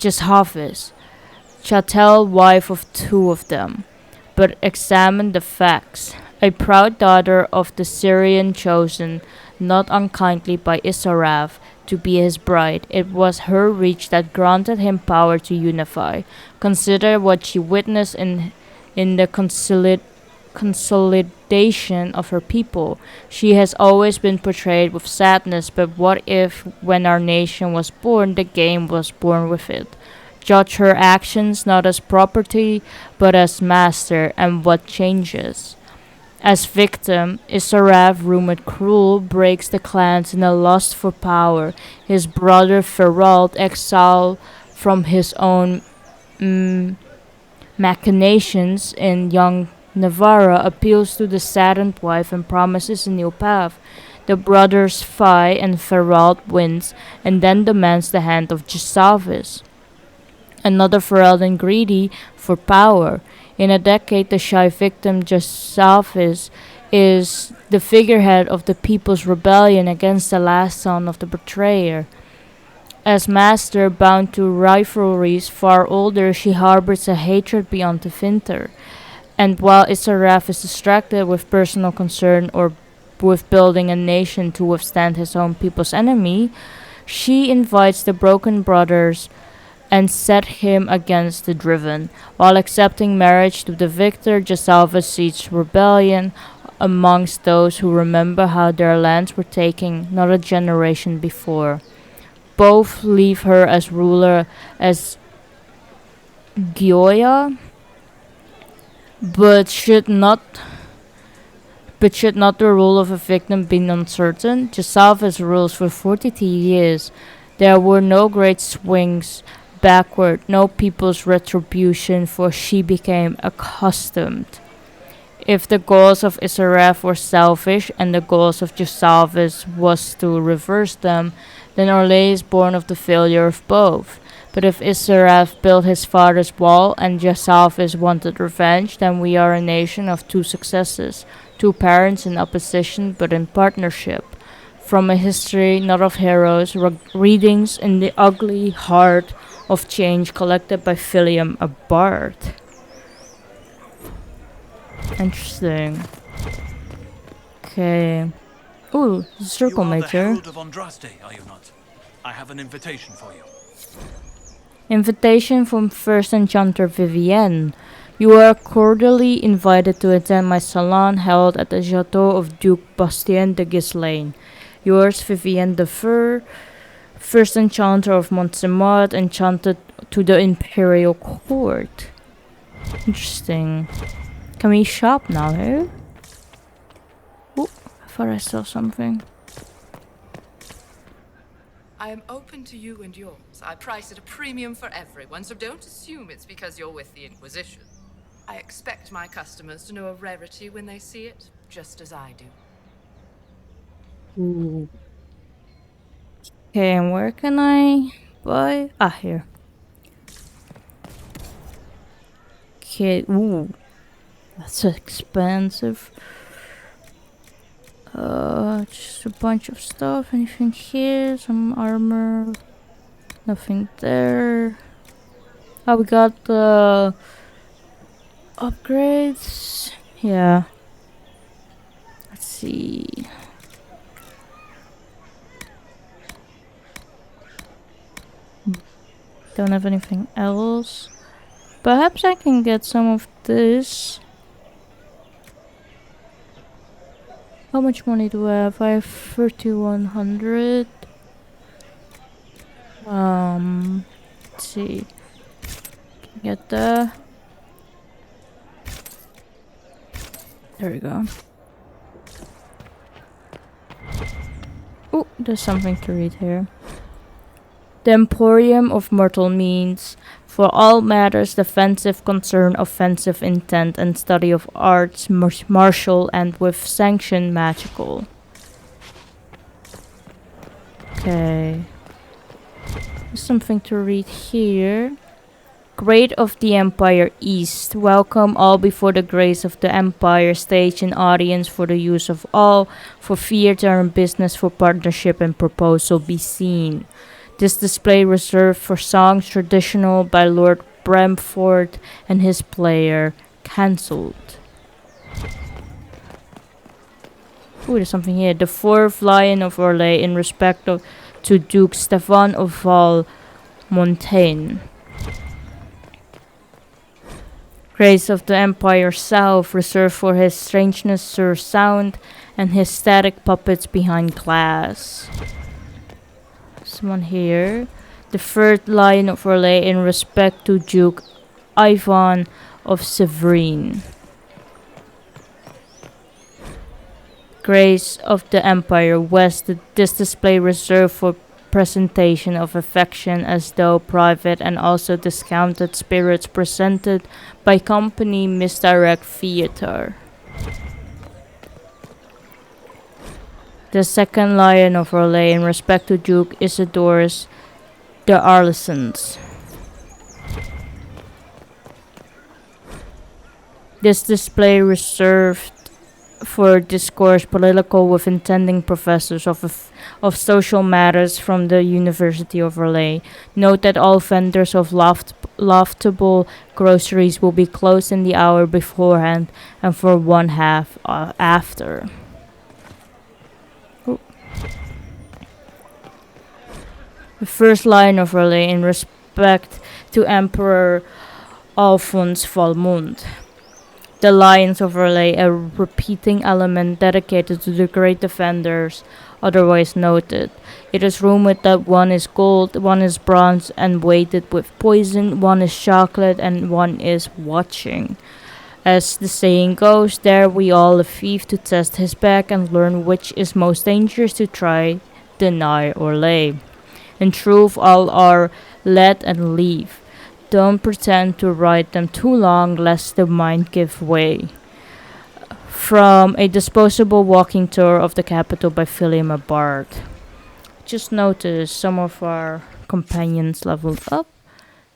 Hafiz, Chattel, wife of two of them. But examine the facts. a proud daughter of the Syrian chosen, not unkindly by Isarath, to be his bride. It was her reach that granted him power to unify. Consider what she witnessed in the consolidation of her people. She has always been portrayed with sadness, but what if, when our nation was born, the game was born with it? Judge her actions not as property, but as master, and what changes? As victim, Isarath, rumored cruel, breaks the clans in a lust for power. His brother Ferald, exiled from his own machinations in young Navarra, appeals to the saddened wife and promises a new path. The brothers fight and Ferald wins, and then demands the hand of Gisalvis, another Ferelden greedy for power. In a decade, the shy victim Gisalvis is the figurehead of the people's rebellion against the last son of the betrayer. As master, bound to rivalries far older, she harbors a hatred beyond the finter. And while Isarath is distracted with personal concern or with building a nation to withstand his own people's enemy, she invites the broken brothers and set him against the driven. While accepting marriage to the victor, Gisalva sees rebellion amongst those who remember how their lands were taken not a generation before. Both leave her as ruler as Gioia, but should not the rule of a victim be uncertain? Gisalva's rules for 42 years. There were no great swings backward, no people's retribution, for she became accustomed. If the goals of Isarath were selfish and the goals of Gisalvis was to reverse them, then Orlais is born of the failure of both. But if Isarath built his father's wall and Gisalvis wanted revenge, then we are a nation of two successes, two parents in opposition but in partnership. From a history not of heroes, readings in the ugly heart of change collected by Philium, a bard. Interesting. Okay. Ooh, circle You are the major. herald of Andraste, are you not? I have an invitation for you. Invitation from First Enchanter Vivienne. You are cordially invited to attend my salon held at the Chateau of Duke Bastien de Gislaine. Yours, Vivienne de Fur, First Enchanter of Montsemart, enchanted to the Imperial Court. Interesting. Can we shop now here? Oh, I thought I saw something. I am open to you and yours. I price at a premium for everyone, so don't assume it's because you're with the Inquisition. I expect my customers to know a rarity when they see it, just as I do. Ooh. Okay, and where can I buy? Ah, here. Okay, ooh. That's expensive. Just a bunch of stuff. Anything here? Some armor. Nothing there. Oh, we got the upgrades. Yeah. Let's see. Don't have anything else. Perhaps I can get some of this. How much money do I have? I have 3,100. Let's see. Can get the. There we go. Oh, there's something to read here. The Emporium of Mortal means, for all matters defensive concern offensive intent and study of arts martial and with sanction magical. Okay. There's something to read here. Great of the Empire East, welcome all before the grace of the Empire, stage an audience for the use of all, for theater and business, for partnership and proposal be seen. This display reserved for songs traditional by Lord Bramford and his player, cancelled. Ooh, there's something here. The 4th Lion of Orlais in respect to Duke Stefan of Val Montaigne. Grace of the Empire South, reserved for his strangeness sound and his static puppets behind glass. Someone here. The 3rd Lion of Orlais in respect to Duke Ivan of Severine. Grace of the Empire West, this display reserved for presentation of affection as though private and also discounted spirits presented by company misdirect theater. The 2nd Lion of Orlais in respect to Duke Isidore's the Arlisons. This display reserved for discourse political with intending professors of social matters from the University of Orlais. Note that all vendors of loftable groceries will be closed in the hour beforehand and for 1/2 after. Ooh. The 1st Lion of Orlais in respect to Emperor Alphonse Valmont. The Lions of Orlais, a repeating element dedicated to the great defenders, otherwise noted. It is rumored that one is gold, one is bronze and weighted with poison, one is chocolate, and one is watching. As the saying goes, there we all a thief to test his back and learn which is most dangerous to try, deny, or lay. In truth, all are let and leave. Don't pretend to write them too long, lest the mind give way. From a disposable walking tour of the capital by William Bard. Just notice some of our companions leveled up,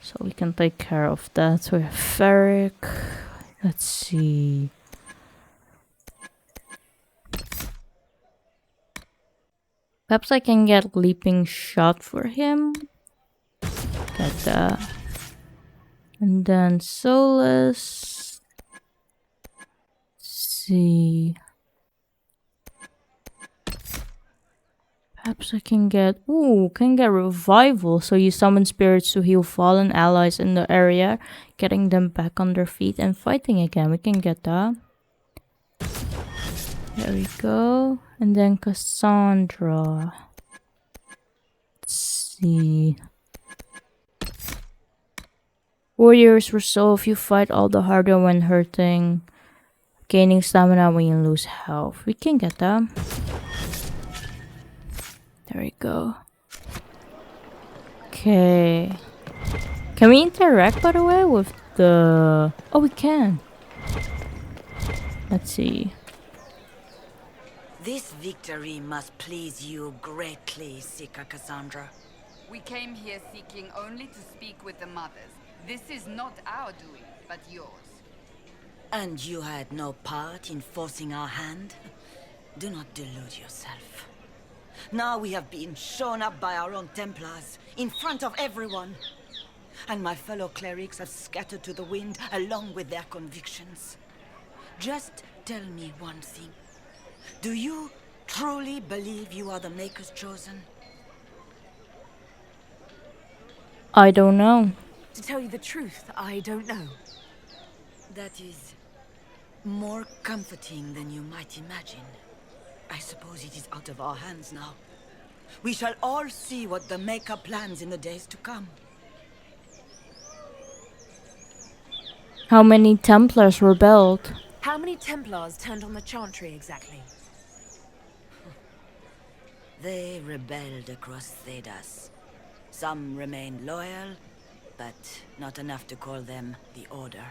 so we can take care of that. We have Ferric. Let's see. Perhaps I can get leaping shot for him. Get that. And then Solus. Let's see. Perhaps I can get revival. So you summon spirits to heal fallen allies in the area, getting them back on their feet and fighting again. We can get that. There we go. And then Cassandra. Let's see. Warriors resolve, you fight all the harder when hurting. Gaining stamina when you lose health. We can get that. There we go. Okay. Can we interact, by the way, with the... Oh, we can. Let's see. This victory must please you greatly, Seeker Cassandra. We came here seeking only to speak with the mothers. This is not our doing, but yours. And you had no part in forcing our hand? Do not delude yourself. Now we have been shown up by our own Templars, in front of everyone. And my fellow clerics have scattered to the wind along with their convictions. Just tell me one thing. Do you truly believe you are the Maker's chosen? I don't know. To tell you the truth, I don't know. That is more comforting than you might imagine. I suppose it is out of our hands now. We shall all see what the Maker plans in the days to come. How many Templars rebelled? How many Templars turned on the Chantry exactly? They rebelled across Thedas. Some remained loyal, but not enough to call them the Order.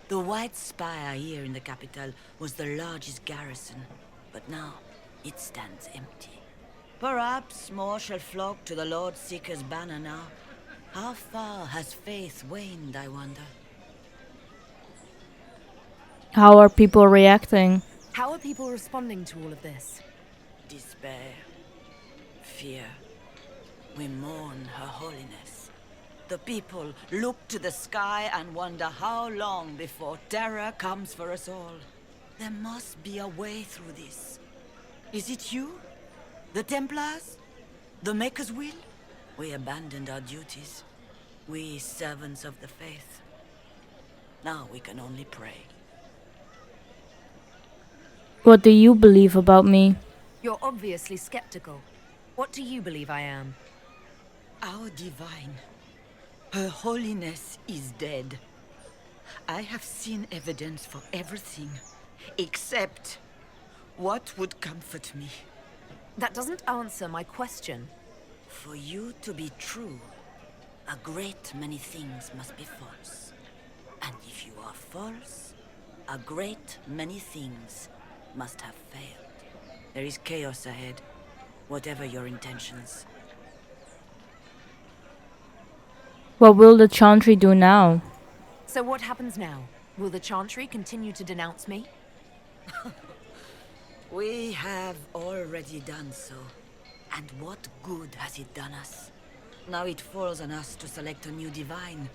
The White Spire here in the capital was the largest garrison, but now it stands empty. Perhaps more shall flock to the Lord Seeker's banner now. How far has faith waned, I wonder? How are people reacting? How are people responding to all of this? Despair. Fear. We mourn Her Holiness. The people look to the sky and wonder how long before terror comes for us all. There must be a way through this. Is it you? The Templars? The Maker's will? We abandoned our duties. We servants of the faith. Now we can only pray. What do you believe about me? You're obviously skeptical. What do you believe I am? Our divine. Her holiness is dead. I have seen evidence for everything, except what would comfort me. That doesn't answer my question. For you to be true, a great many things must be false. And if you are false, a great many things must have failed. There is chaos ahead, whatever your intentions. What will the Chantry do now? So what happens now? Will the Chantry continue to denounce me? We have already done so. And what good has it done us? Now it falls on us to select a new divine,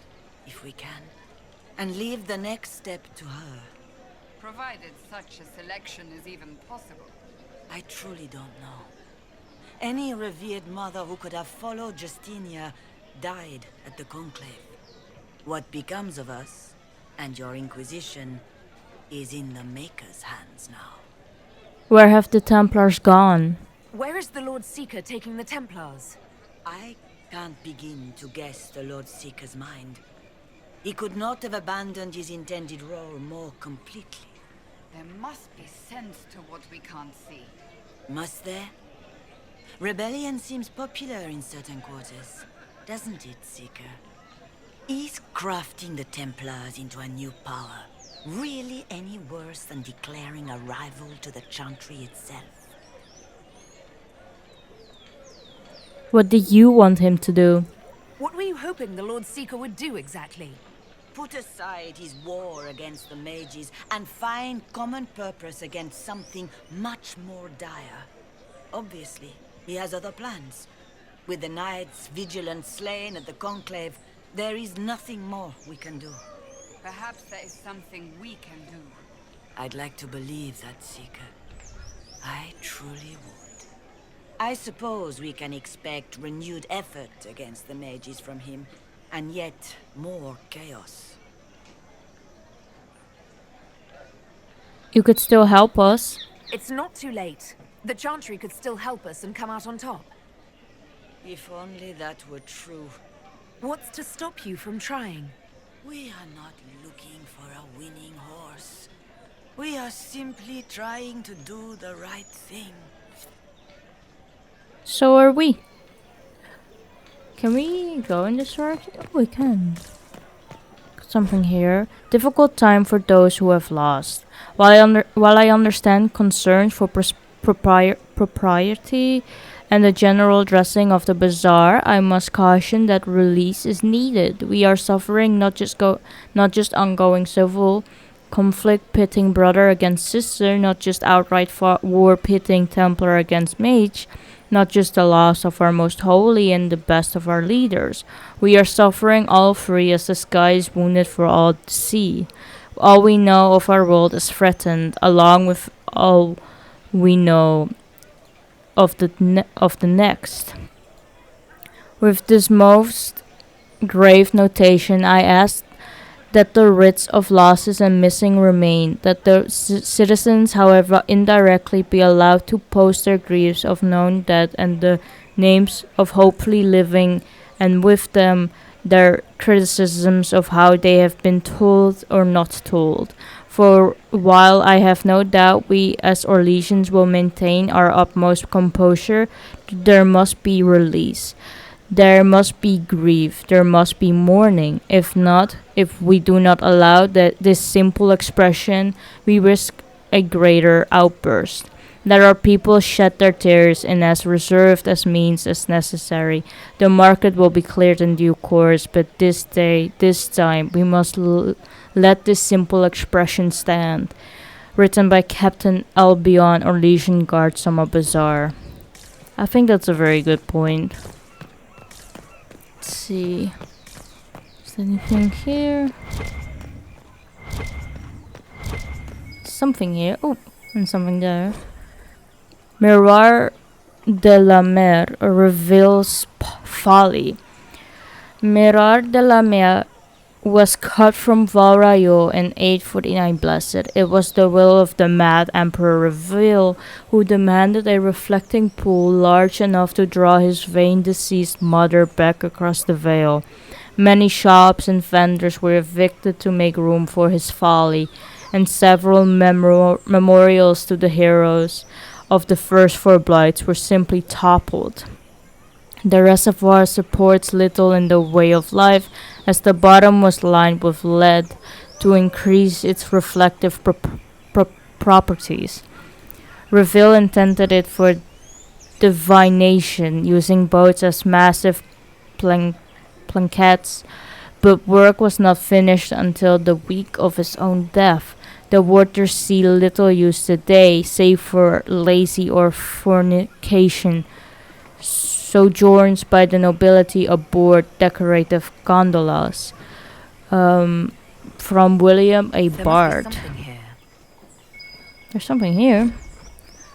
if we can, and leave the next step to her. Provided such a selection is even possible. I truly don't know. Any revered mother who could have followed Justinia died at the Conclave. What becomes of us, and your Inquisition, is in the Maker's hands now. Where have the Templars gone? Where is the Lord Seeker taking the Templars? I can't begin to guess the Lord Seeker's mind. He could not have abandoned his intended role more completely. There must be sense to what we can't see. Must there? Rebellion seems popular in certain quarters, doesn't it, Seeker? Is crafting the Templars into a new power really any worse than declaring a rival to the Chantry itself? What do you want him to do? What were you hoping the Lord Seeker would do exactly? Put aside his war against the mages and find common purpose against something much more dire. Obviously, he has other plans. With the knights vigilant slain at the Conclave, there is nothing more we can do. Perhaps there is something we can do. I'd like to believe that, Seeker. I truly would. I suppose we can expect renewed effort against the mages from him, and yet more chaos. You could still help us. It's not too late. The Chantry could still help us and come out on top. If only that were true. What's to stop you from trying? We are not looking for a winning horse. We are simply trying to do the right thing. So are we. Can we go in this direction? Oh, we can. Something here. Difficult time for those who have lost. While I understand concerns for propriety and the general dressing of the bazaar, I must caution that release is needed. We are suffering not just ongoing civil conflict pitting brother against sister, not just outright war pitting Templar against mage, not just the loss of our most holy and the best of our leaders. We are suffering all three as the sky is wounded for all to see. All we know of our world is threatened, along with all we know of the next. With this most grave notation, I ask that the writs of losses and missing remain, that the citizens, however indirectly, be allowed to post their griefs of known dead and the names of hopefully living, and with them their criticisms of how they have been told or not told. For while I have no doubt we as Orlesians will maintain our utmost composure, there must be release. There must be grief, there must be mourning. If we do not allow this simple expression, we risk a greater outburst. Let our people shed their tears in as reserved as means as necessary. The market will be cleared in due course, but this time, we must let this simple expression stand. Written by Captain Albion, Orlesian Guard, Summer Bazaar. I think that's a very good point. Let's see. Is there anything here? Something here. Oh, and something there. Mirar de la Mer reveals folly. Mirar de la Mer was cut from Val Royeaux in 849 Blessed. It was the will of the mad Emperor Reveal, who demanded a reflecting pool large enough to draw his vain deceased mother back across the Vale. Many shops and vendors were evicted to make room for his folly, and several memorials to the heroes of the first four blights were simply toppled. The reservoir supports little in the way of life, as the bottom was lined with lead to increase its reflective properties. Reveal intended it for divination, using boats as massive plankets, but work was not finished until the week of his own death. The waters see little use today, save for lazy or fornication sojourns by the nobility aboard decorative gondolas. From William a Bard. There's something here.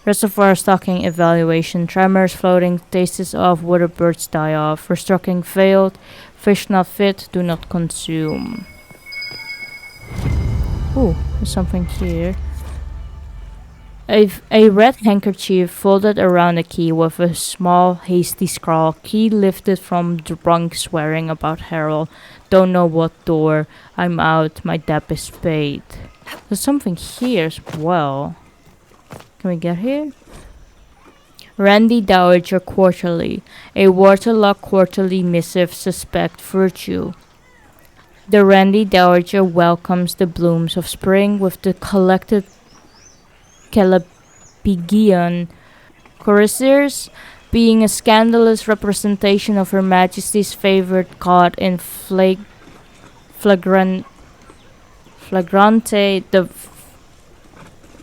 Reservoir stocking evaluation. Tremors floating, tastes off, water birds die off. Restocking failed. Fish not fit, do not consume. Ooh, there's something here. A red handkerchief folded around a key with a small, hasty scrawl. Key lifted from drunk swearing about Harold. Don't know what door. I'm out. My debt is paid. There's something here as well. Can we get here? Randy Dowager Quarterly. A waterlogged quarterly missive suspect virtue. The Randy Dowager welcomes the blooms of spring with the collected Calapigian courtiers, being a scandalous representation of Her Majesty's favorite god in flagrante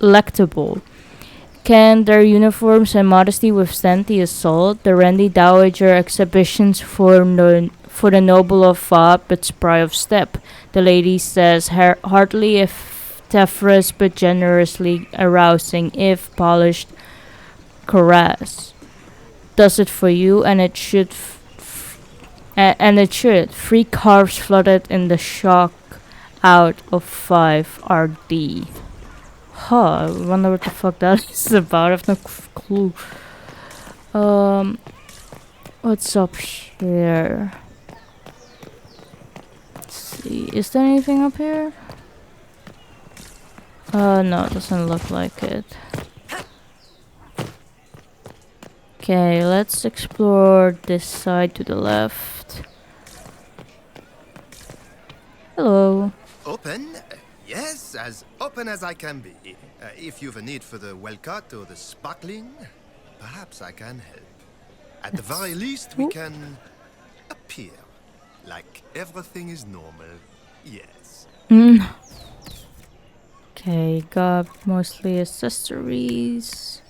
delectable. Can their uniforms and modesty withstand the assault? The Randy Dowager exhibitions for the noble of thought but spry of step. The lady says hardly if tephras but generously arousing if polished caress. Does it for you, and it should. And it should. 3 carves flooded in the shock out of 5 RD. Huh, I wonder what the fuck that is about. I have no clue. What's up here? Let's see. Is there anything up here? No, it doesn't look like it. Okay, let's explore this side to the left. Hello. Open? Yes, as open as I can be. If you've a need for the well-cut or the sparkling, perhaps I can help. At the very least, we can appear like everything is normal. Yes. Okay, got mostly accessories.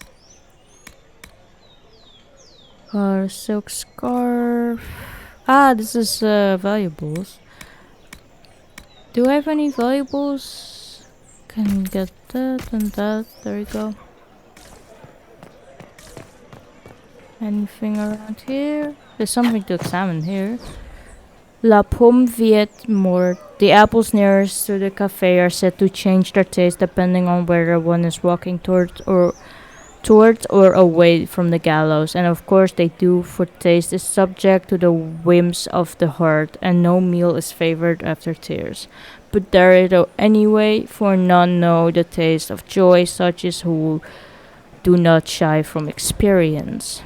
Silk scarf. Ah, this is valuables. Do I have any valuables? Can get that and that. There we go. Anything around here? There's something to examine here. La pomme viet mort. The apples nearest to the cafe are said to change their taste depending on whether one is walking towards or away from the gallows, and of course they do, for taste is subject to the whims of the heart, and no meal is favored after tears. But there it anyway, for none know the taste of joy, such as who do not shy from experience.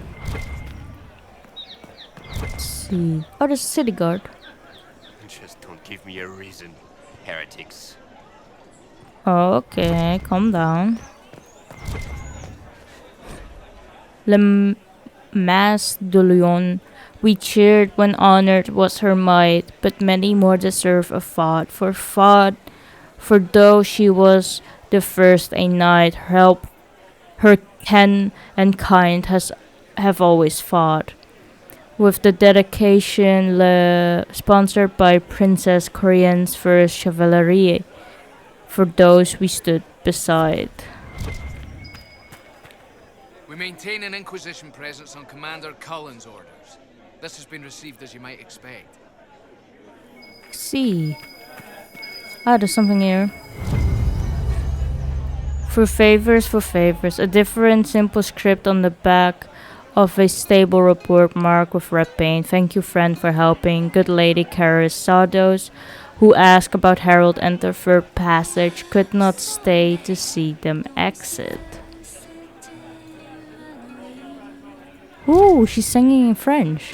Let's see. Oh, there's a city guard. Just don't give me a reason, heretics. Okay, calm down. Le Mas de Lyon. We cheered when honored was her might, but many more deserve a thought. For though she was the first a knight, her ken and kind have always fought. With the dedication sponsored by Princess Korean's first chivalry, for those we stood beside. We maintain an Inquisition presence on Commander Cullen's orders. This has been received as you might expect. See. Ah, there's something here. For favors. A different simple script on the back of a stable report marked with red paint. Thank you, friend, for helping. Good Lady Karis Sados, who asked about Harold and the third passage, could not stay to see them exit. Ooh, she's singing in French.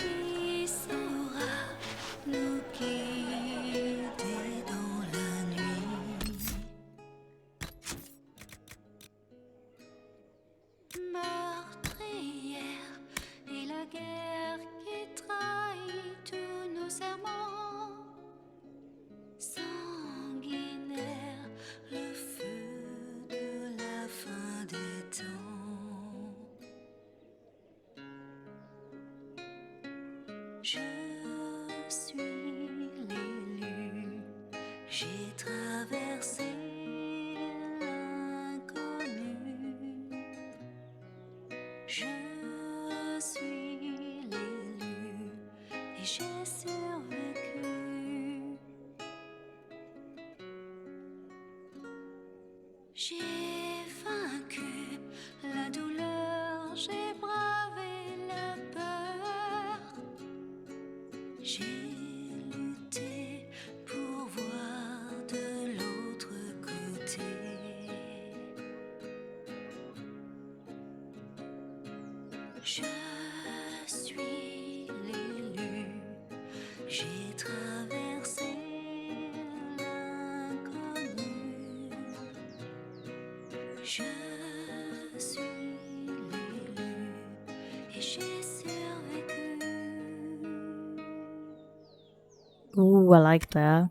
Ooh, I like that.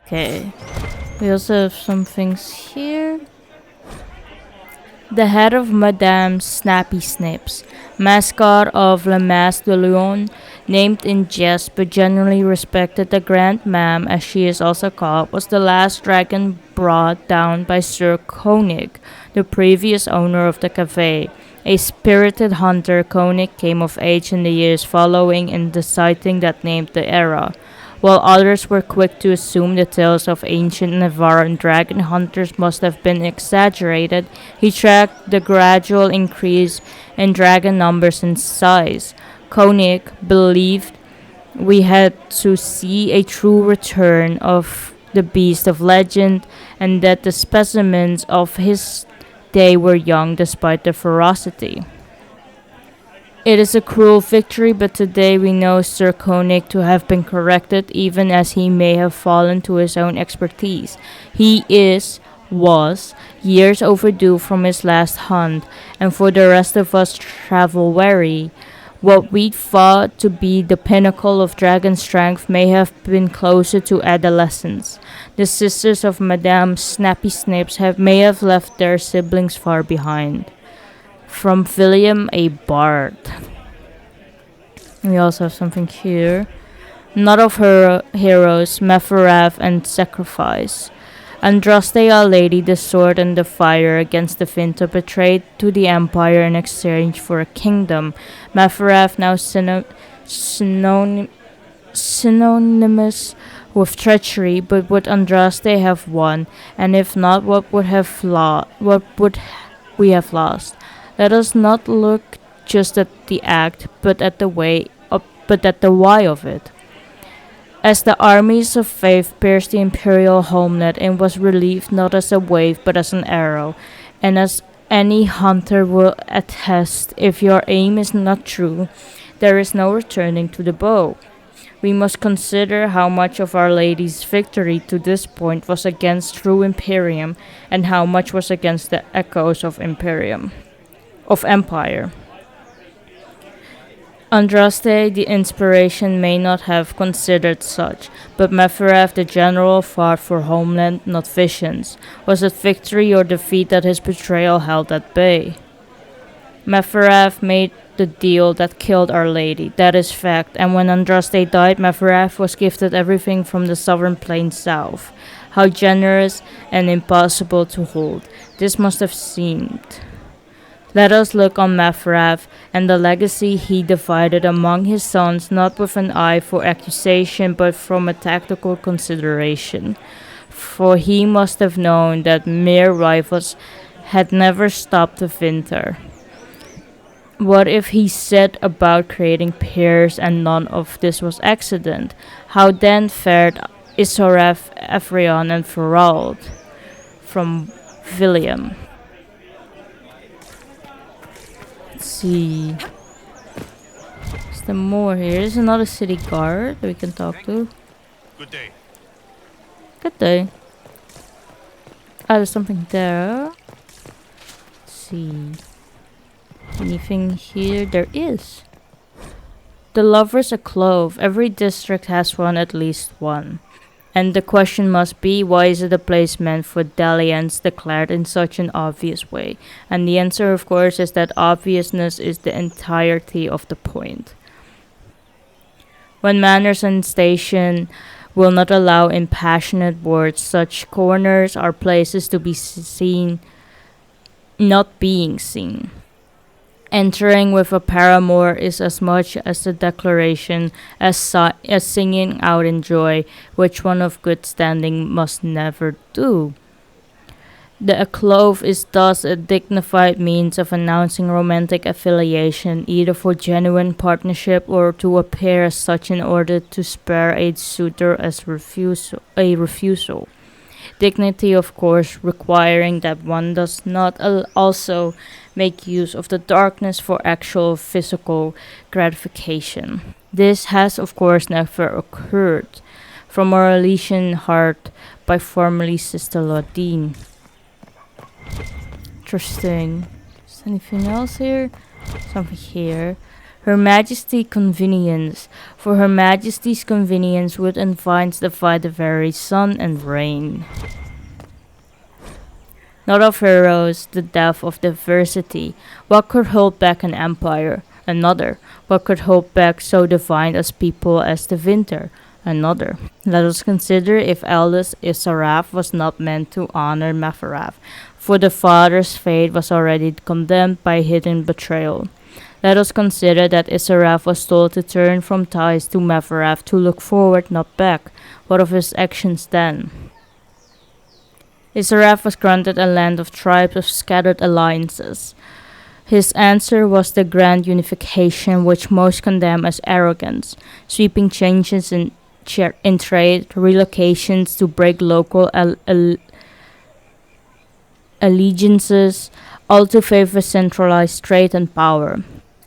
Okay. We also have some things here. The head of Madame Snappy Snips, mascot of La Masse de Lyon, named in jest but generally respected the Grand Mame as she is also called, was the last dragon brought down by Sir Koenig, the previous owner of the cafe. A spirited hunter, Koenig came of age in the years following in the sighting that named the era. While others were quick to assume the tales of ancient Navarran dragon hunters must have been exaggerated, he tracked the gradual increase in dragon numbers and size. Koenig believed we had to see a true return of the beast of legend, and that the specimens of his day were young despite their ferocity. It is a cruel victory, but today we know Sir Koenig to have been corrected, even as he may have fallen to his own expertise. He was years overdue from his last hunt, and for the rest of us travel wary. What we thought to be the pinnacle of dragon strength may have been closer to adolescence. The sisters of Madame Snappy Snips may have left their siblings far behind. From William a Bard. We also have something here. Not of her heroes, Mepharath and Sacrifice. Andraste, our lady, the sword and the fire against the Vinta, betrayed to the Empire in exchange for a kingdom. Mepharath, now synonymous with treachery, but would Andraste have won? And if not, what would we have lost? Let us not look just at the act, but at the why of it. As the armies of faith pierced the imperial homeland, it was relieved not as a wave but as an arrow, and as any hunter will attest, if your aim is not true, there is no returning to the bow. We must consider how much of Our Lady's victory to this point was against true Imperium, and how much was against the echoes of Empire. Andraste, the inspiration, may not have considered such, but Mepharath, the general, fought for homeland, not visions. Was it victory or defeat that his betrayal held at bay? Mepharath made the deal that killed Our Lady, that is fact, and when Andraste died, Mepharath was gifted everything from the southern plains south. How generous and impossible to hold. This must have seemed Let us look on Mefrath and the legacy he divided among his sons, not with an eye for accusation, but from a tactical consideration. For he must have known that mere rivals had never stopped the winter. What if he set about creating pairs and none of this was accident? How then fared Isoreth, Ephrion, and Ferald from William? Let's see. Is there more here? There's another city guard that we can talk to. Good day. Good day. Ah, there's something there. Let's see. Anything here? There is. The Lover's a Clove. Every district has one, at least one. And the question must be, why is it a place meant for dalliance declared in such an obvious way? And the answer, of course, is that obviousness is the entirety of the point. When manners and station will not allow impassionate words, such corners are places to be seen, not being seen. Entering with a paramour is as much as a declaration as singing out in joy, which one of good standing must never do. The clove is thus a dignified means of announcing romantic affiliation, either for genuine partnership or to appear as such in order to spare a suitor as a refusal. Dignity, of course, requiring that one does not also make use of the darkness for actual physical gratification. This has, of course, never occurred from our Elysian heart by formerly Sister Laudine. Interesting. Is there anything else here? Something here. Her Majesty convenience. For Her Majesty's convenience would and finds divide the very sun and rain. Not of heroes, the death of diversity. What could hold back an empire? Another. What could hold back so divine as people as the winter? Another. Let us consider if eldest Isarath was not meant to honor Mefrath, for the father's fate was already condemned by hidden betrayal. Let us consider that Isarath was told to turn from ties to Mefrath, to look forward, not back. What of his actions then? Isarath was granted a land of tribes of scattered alliances. His answer was the grand unification which most condemn as arrogance, sweeping changes in trade, relocations to break local allegiances, all to favor centralized trade and power.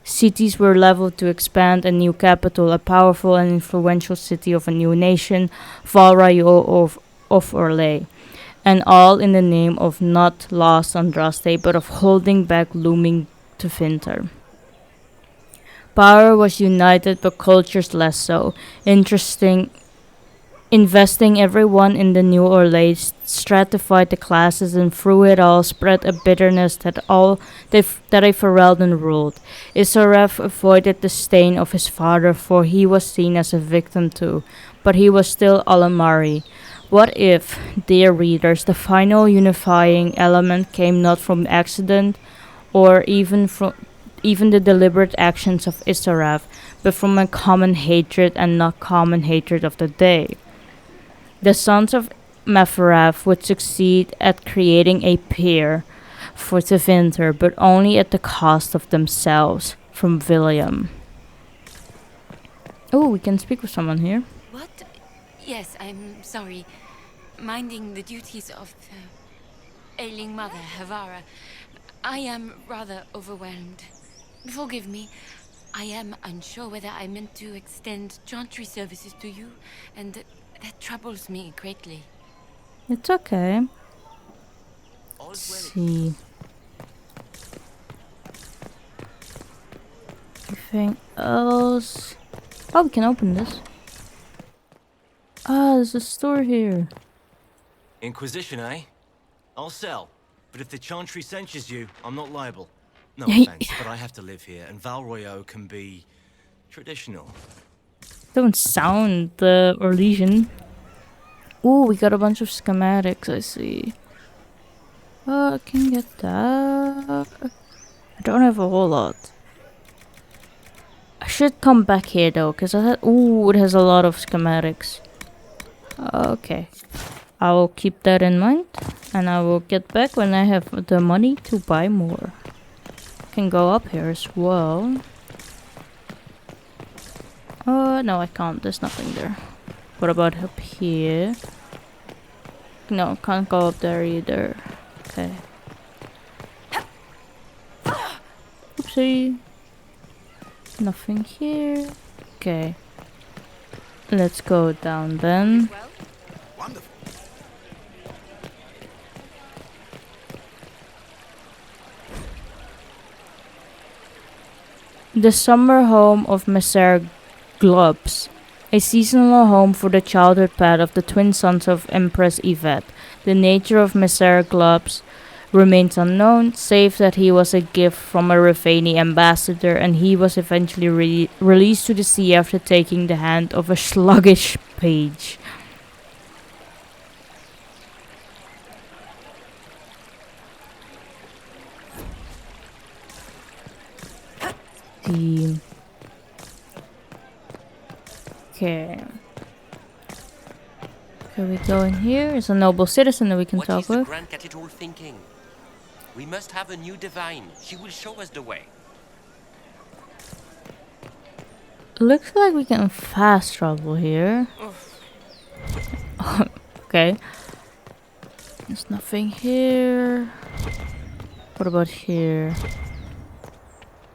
Cities were leveled to expand a new capital, a powerful and influential city of a new nation, Val Royeaux of Orlais, and all in the name of not lost Andraste, but of holding back looming to winter. Power was united, but cultures less so. Investing everyone in the new Orlais stratified the classes, and through it all spread a bitterness that a Ferelden ruled. Isarath avoided the stain of his father, for he was seen as a victim too, but he was still Alamari. What if, dear readers, the final unifying element came not from accident, or even the deliberate actions of Isarath, but from a common hatred, and not common hatred of the day? The sons of Mefrath would succeed at creating a pair for the winter, but only at the cost of themselves. From William. Oh, we can speak with someone here. What? Yes, I'm sorry. Minding the duties of the ailing mother, Havara. I am rather overwhelmed. Forgive me. I am unsure whether I meant to extend chantry services to you, and that troubles me greatly. It's okay. Let's see. Anything else? Oh, we can open this. Ah, there's a store here. Inquisition, eh? I'll sell. But if the Chantry censures you, I'm not liable. No offense, but I have to live here, and Val Royeaux can be traditional. Don't sound the Orlesian. Ooh, we got a bunch of schematics, I see. I can get that. I don't have a whole lot. I should come back here though, because I had. Ooh, it has a lot of schematics. Okay. I will keep that in mind. And I will get back when I have the money to buy more. Can go up here as well. No, I can't. There's nothing there. What about up here? No, can't go up there either. Okay. Oopsie. Nothing here. Okay. Let's go down then. The summer home of Messer Globs, a seasonal home for the childhood pet of the twin sons of Empress Yvette. The nature of Messer Globs remains unknown, save that he was a gift from a Revani ambassador and he was eventually released to the sea after taking the hand of a sluggish page. Okay. Can we go in here? Is a noble citizen that we can talk with. What is the Grand Cathedral thinking? We must have a new divine. She will show us the way. Looks like we can fast travel here. Okay. There's nothing here. What about here?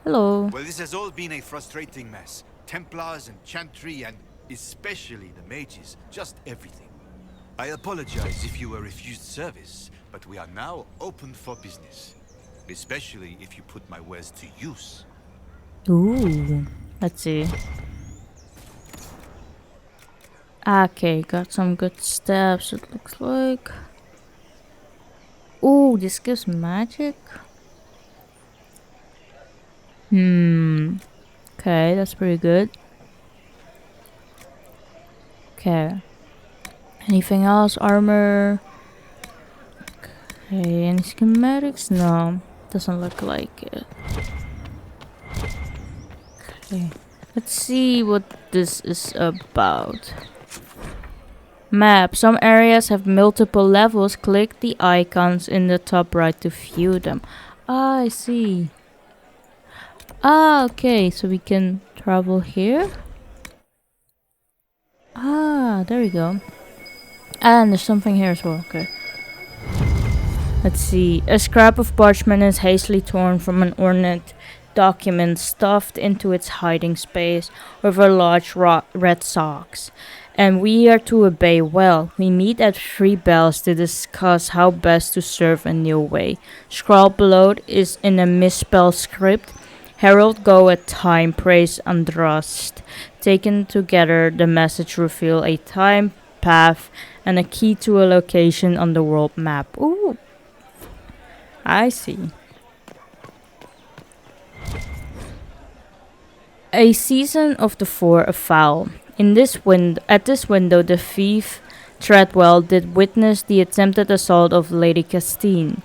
Hello. Well, this has all been a frustrating mess. Templars and Chantry and especially the mages. Just everything. I apologize if you were refused service, but we are now open for business. Especially if you put my wares to use. Ooh. Let's see. Okay, got some good steps, it looks like. Ooh, this gives magic. Okay, that's pretty good. Okay. Anything else? Armor. Okay, any schematics? No, doesn't look like it. Okay, let's see what this is about. Map. Some areas have multiple levels. Click the icons in the top right to view them. Ah, I see. Ah, okay, so we can travel here. Ah, there we go. And there's something here as well, okay. Let's see. A scrap of parchment is hastily torn from an ornate document stuffed into its hiding space over large red socks. And we are to obey well. We meet at 3 bells to discuss how best to serve a new way. Scrawled below is in a misspelled script. Herald go at time, praise Andrast. Taken together, the message reveal a time, path, and a key to a location on the world map. Ooh, I see. A season of the four afoul. At this window, the thief Treadwell did witness the attempted assault of Lady Castine.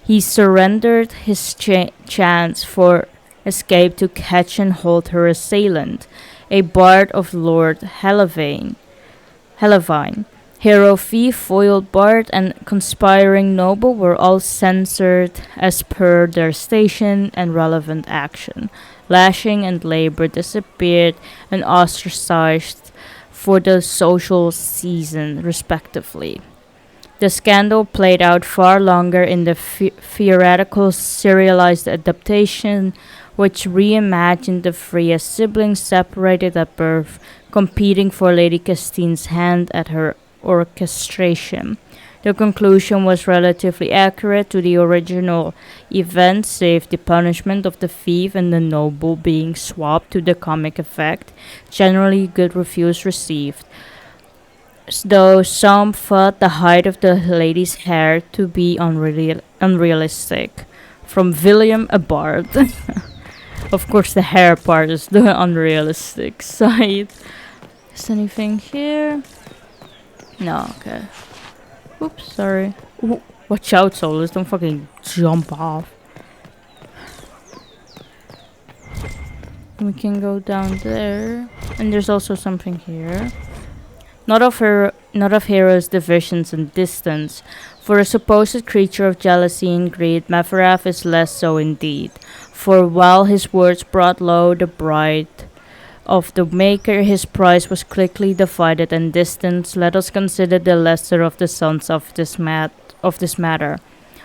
He surrendered his chance for escape to catch and hold her assailant, a bard of Lord Hellavine. Hero, thief, foiled bard, and conspiring noble were all censored as per their station and relevant action. Lashing and labor disappeared and ostracized for the social season, respectively. The scandal played out far longer in the theoretical serialized adaptation, which reimagined the three as siblings separated at birth, competing for Lady Castine's hand at her orchestration. The conclusion was relatively accurate to the original event, save the punishment of the thief and the noble being swapped to the comic effect. Generally good reviews received, though some thought the height of the lady's hair to be unrealistic. From William a bard. Of course the hair part is the unrealistic side. Is anything here? No, okay. Oops, sorry. Ooh, watch out, souls, don't fucking jump off. We can go down there. And there's also something here. Not of heroes' divisions and distance. For a supposed creature of jealousy and greed, Mepharaf is less so indeed. For while his words brought low the bride of the Maker, his prize was quickly divided and distanced. Let us consider the lesser of the sons of this matter.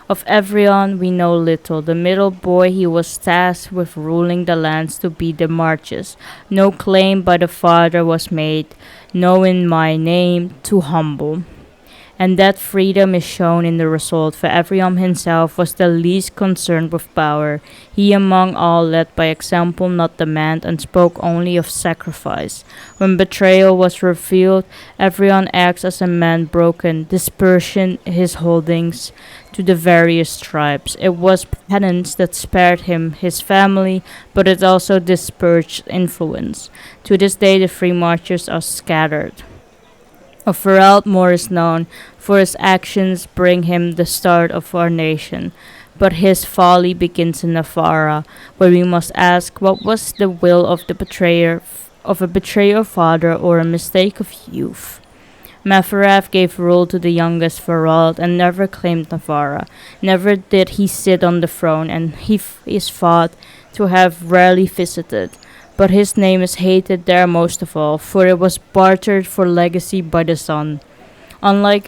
Of Evrion we know little. The middle boy, he was tasked with ruling the lands to be the marches. No claim by the father was made, no in my name, too humble. And that freedom is shown in the result, for Evrion himself was the least concerned with power. He among all led by example, not demand, and spoke only of sacrifice. When betrayal was revealed, Evrion acts as a man broken, dispersion his holdings to the various tribes. It was penance that spared him his family, but it also dispersed influence. To this day the free marchers are scattered. Of Ferald more is known, for his actions bring him the start of our nation. But his folly begins in Nafara, where we must ask what was the will of the betrayer, of a betrayer father, or a mistake of youth. Mepharaf gave rule to the youngest Ferald and never claimed Navara. Never did he sit on the throne, and he is thought to have rarely visited. But his name is hated there most of all, for it was bartered for legacy by the son. Unlike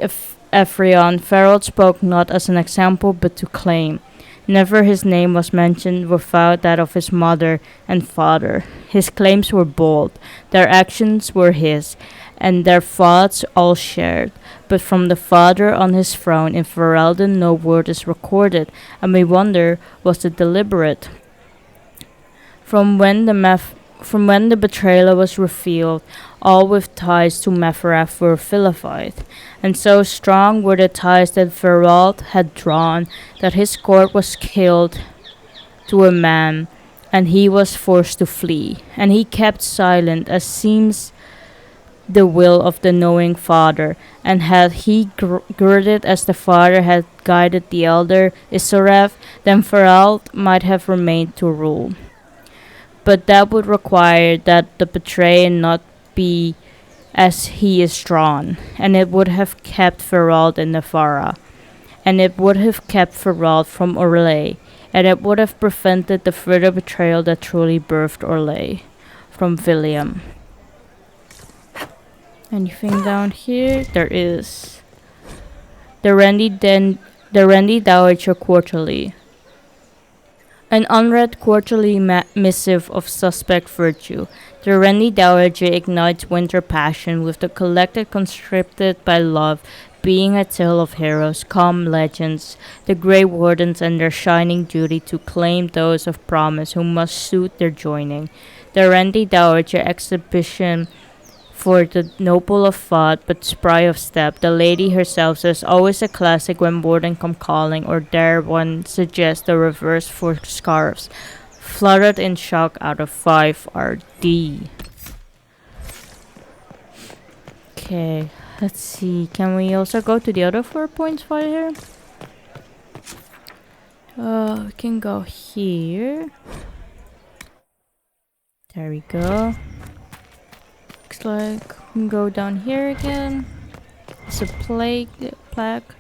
Ephrion, Ferald spoke not as an example but to claim. Never his name was mentioned without that of his mother and father. His claims were bold, their actions were his, and their thoughts all shared. But from the father on his throne in Ferelden no word is recorded, and we wonder, was it deliberate? From when the betrayal was revealed, all with ties to Mepharaf were vilified, and so strong were the ties that Ferald had drawn that his court was killed to a man, and he was forced to flee, and he kept silent, as seems the will of the knowing father, and had he girded as the father had guided the elder Isoreth, then Ferald might have remained to rule. But that would require that the betrayer not be as he is drawn, and it would have kept Ferald in Navara, and it would have kept Ferald from Orlais, and it would have prevented the further betrayal that truly birthed Orlais from William. Anything down here? There is. The Rendi Dowager Quarterly. An unread quarterly missive of suspect virtue. The Rendi Dowager ignites winter passion with the collected conscripted by love, being a tale of heroes, calm legends, the Grey Wardens and their shining duty to claim those of promise who must suit their joining. The Rendi Dowager exhibition for the noble of thought but spry of step, the lady herself says always a classic when Warden come calling, or dare one suggest the reverse for scarves. Flooded in shock out of 5 are D. Okay, let's see. Can we also go to the other 4 points right here? We can go here. There we go. Looks like we can go down here again. It's a plaque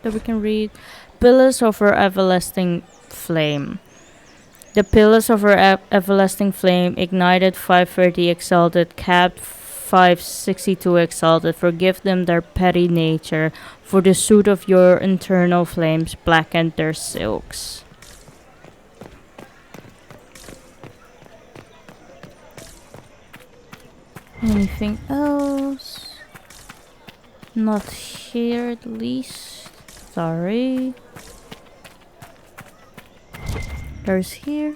that we can read. Pillars of her everlasting flame. The pillars of her everlasting flame ignited 530 exalted, capped 562 exalted. Forgive them their petty nature, for the suit of your internal flames blackened their silks. Anything else? Not here at least. Sorry. There's here.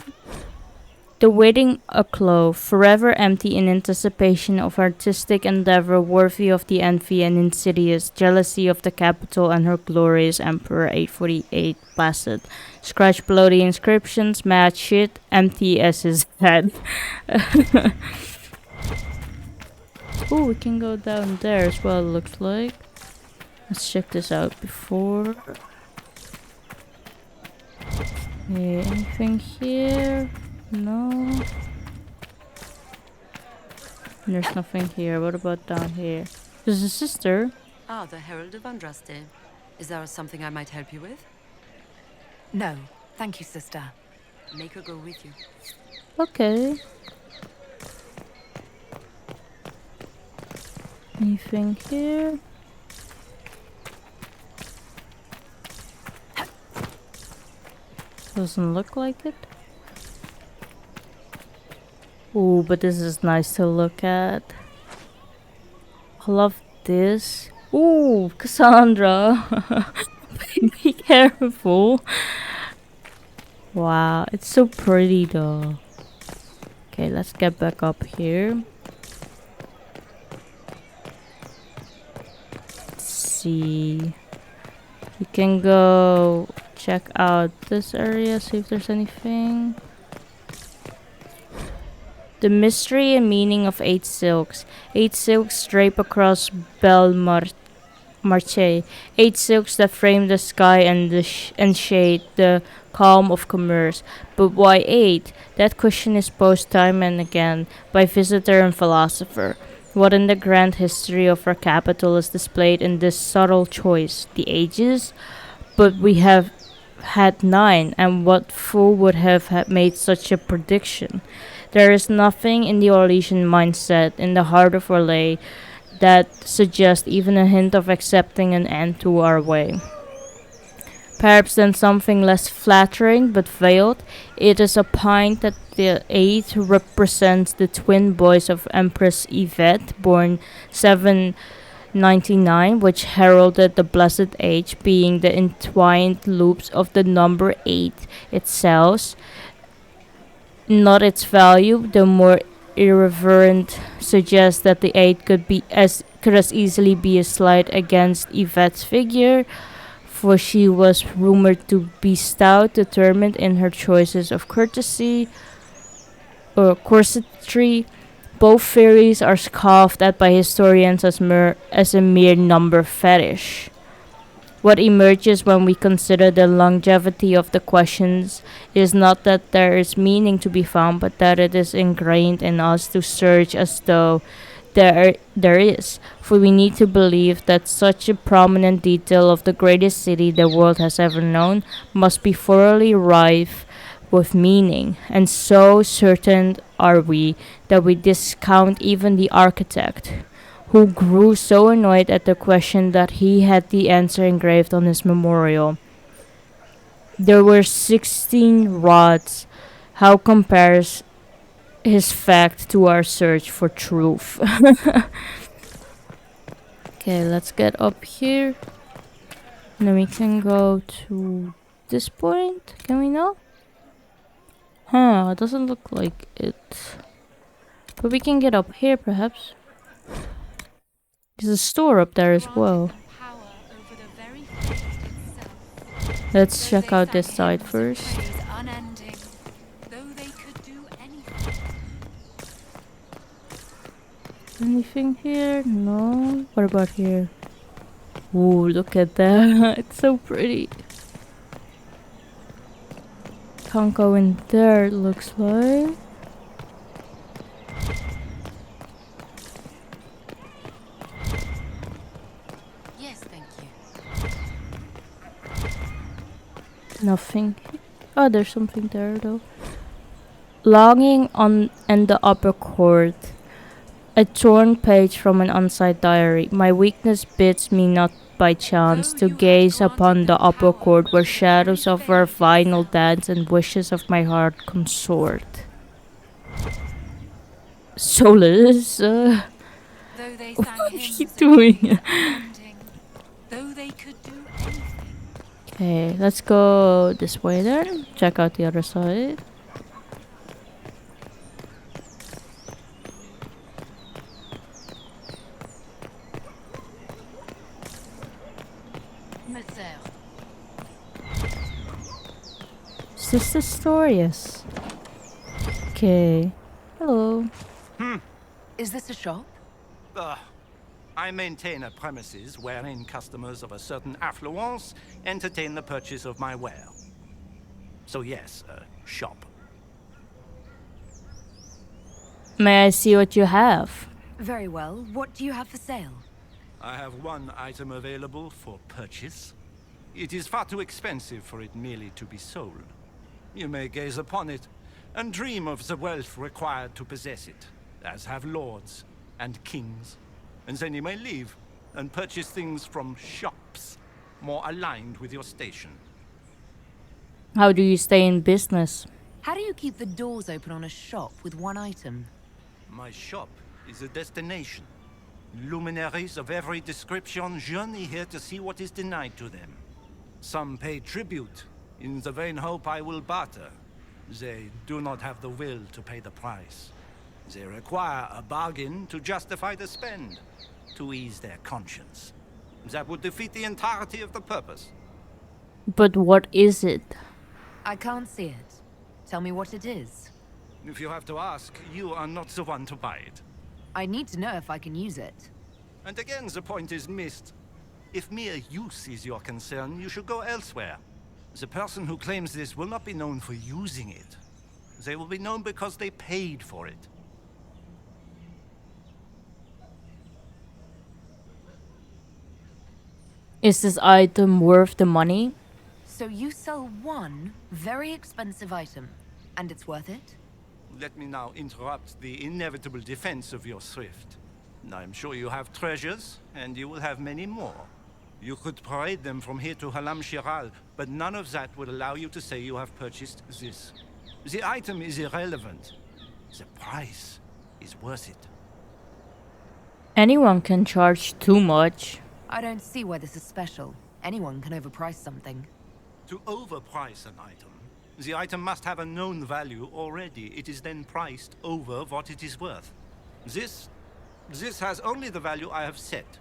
The waiting aglow, forever empty in anticipation of artistic endeavor worthy of the envy and insidious jealousy of the capital and her glorious emperor 848 Placid. Scratched below the inscriptions, mad shit, empty as his head. Oh, we can go down there as well, it looks like. Let's check this out before. Okay, anything here? No. There's nothing here. What about down here? There's a sister. Ah, the Herald of Andraste. Is there something I might help you with? No, thank you, sister. Make her go with you. Okay. Anything here? Doesn't look like it. Ooh, but this is nice to look at. I love this. Ooh, Cassandra. Be careful. Wow, it's so pretty though. Okay, let's get back up here. Let's see. We can go check out this area, see if there's anything. The mystery and meaning of 8 silks. 8 silks drape across Marche. 8 silks that frame the sky and shade the calm of commerce. But why 8? That question is posed time and again by visitor and philosopher. What in the grand history of our capital is displayed in this subtle choice? The ages? But we have had 9, and what fool would have made such a prediction? There is nothing in the Orlesian mindset, in the heart of Orlais, that suggests even a hint of accepting an end to our way. Perhaps then something less flattering but veiled. It is opined that the 8 represents the twin boys of Empress Yvette, born 799, which heralded the Blessed Age, being the entwined loops of the number 8 itself, not its value. The more irreverent suggests that the 8 could as easily be a slight against Yvette's figure, for she was rumored to be stout, determined in her choices of courtesy or corsetry. Both theories are scoffed at by historians as a mere number fetish. What emerges when we consider the longevity of the questions is not that there is meaning to be found, but that it is ingrained in us to search as though there is. For we need to believe that such a prominent detail of the greatest city the world has ever known must be thoroughly rife with meaning, and so certain are we that we discount even the architect, who grew so annoyed at the question that he had the answer engraved on his memorial. There were 16 rods. How compares his fact to our search for truth? Okay, let's get up here. And then we can go to this point. Can we now? Huh, it doesn't look like it. But we can get up here perhaps. There's a store up there as well. Let's check out this side first. Anything here? No. What about here? Ooh, look at that. It's so pretty. Can't go in there, it looks like. Yes, thank you. Nothing. Oh, there's something there though. Longing on in the upper court. A torn page from an unsigned diary. My weakness bids me not by chance to gaze upon the upper court where shadows of our final dance and wishes of my heart consort. Solus, what are you doing? Okay, let's go this way then. Check out the other side. Is this the store? Yes. Okay. Hello. Is this a shop? I maintain a premises wherein customers of a certain affluence entertain the purchase of my ware. So yes, a shop. May I see what you have? Very well. What do you have for sale? I have one item available for purchase. It is far too expensive for it merely to be sold. You may gaze upon it and dream of the wealth required to possess it, as have lords and kings. And then you may leave and purchase things from shops more aligned with your station. How do you stay in business? How do you keep the doors open on a shop with one item? My shop is a destination. Luminaries of every description journey here to see what is denied to them. Some pay tribute, in the vain hope I will barter. They do not have the will to pay the price. They require a bargain to justify the spend, to ease their conscience. That would defeat the entirety of the purpose. But what is it? I can't see it. Tell me what it is. If you have to ask, you are not the one to buy it. I need to know if I can use it. And again, the point is missed. If mere use is your concern, you should go elsewhere. The person who claims this will not be known for using it. They will be known because they paid for it. Is this item worth the money? So you sell one very expensive item, and it's worth it? Let me now interrupt the inevitable defense of your thrift. I'm sure you have treasures, and you will have many more. You could parade them from here to Halam Shiral, but none of that would allow you to say you have purchased this. The item is irrelevant. The price is worth it. Anyone can charge too much. I don't see why this is special. Anyone can overprice something. To overprice an item, the item must have a known value already. It is then priced over what it is worth. This has only the value I have set.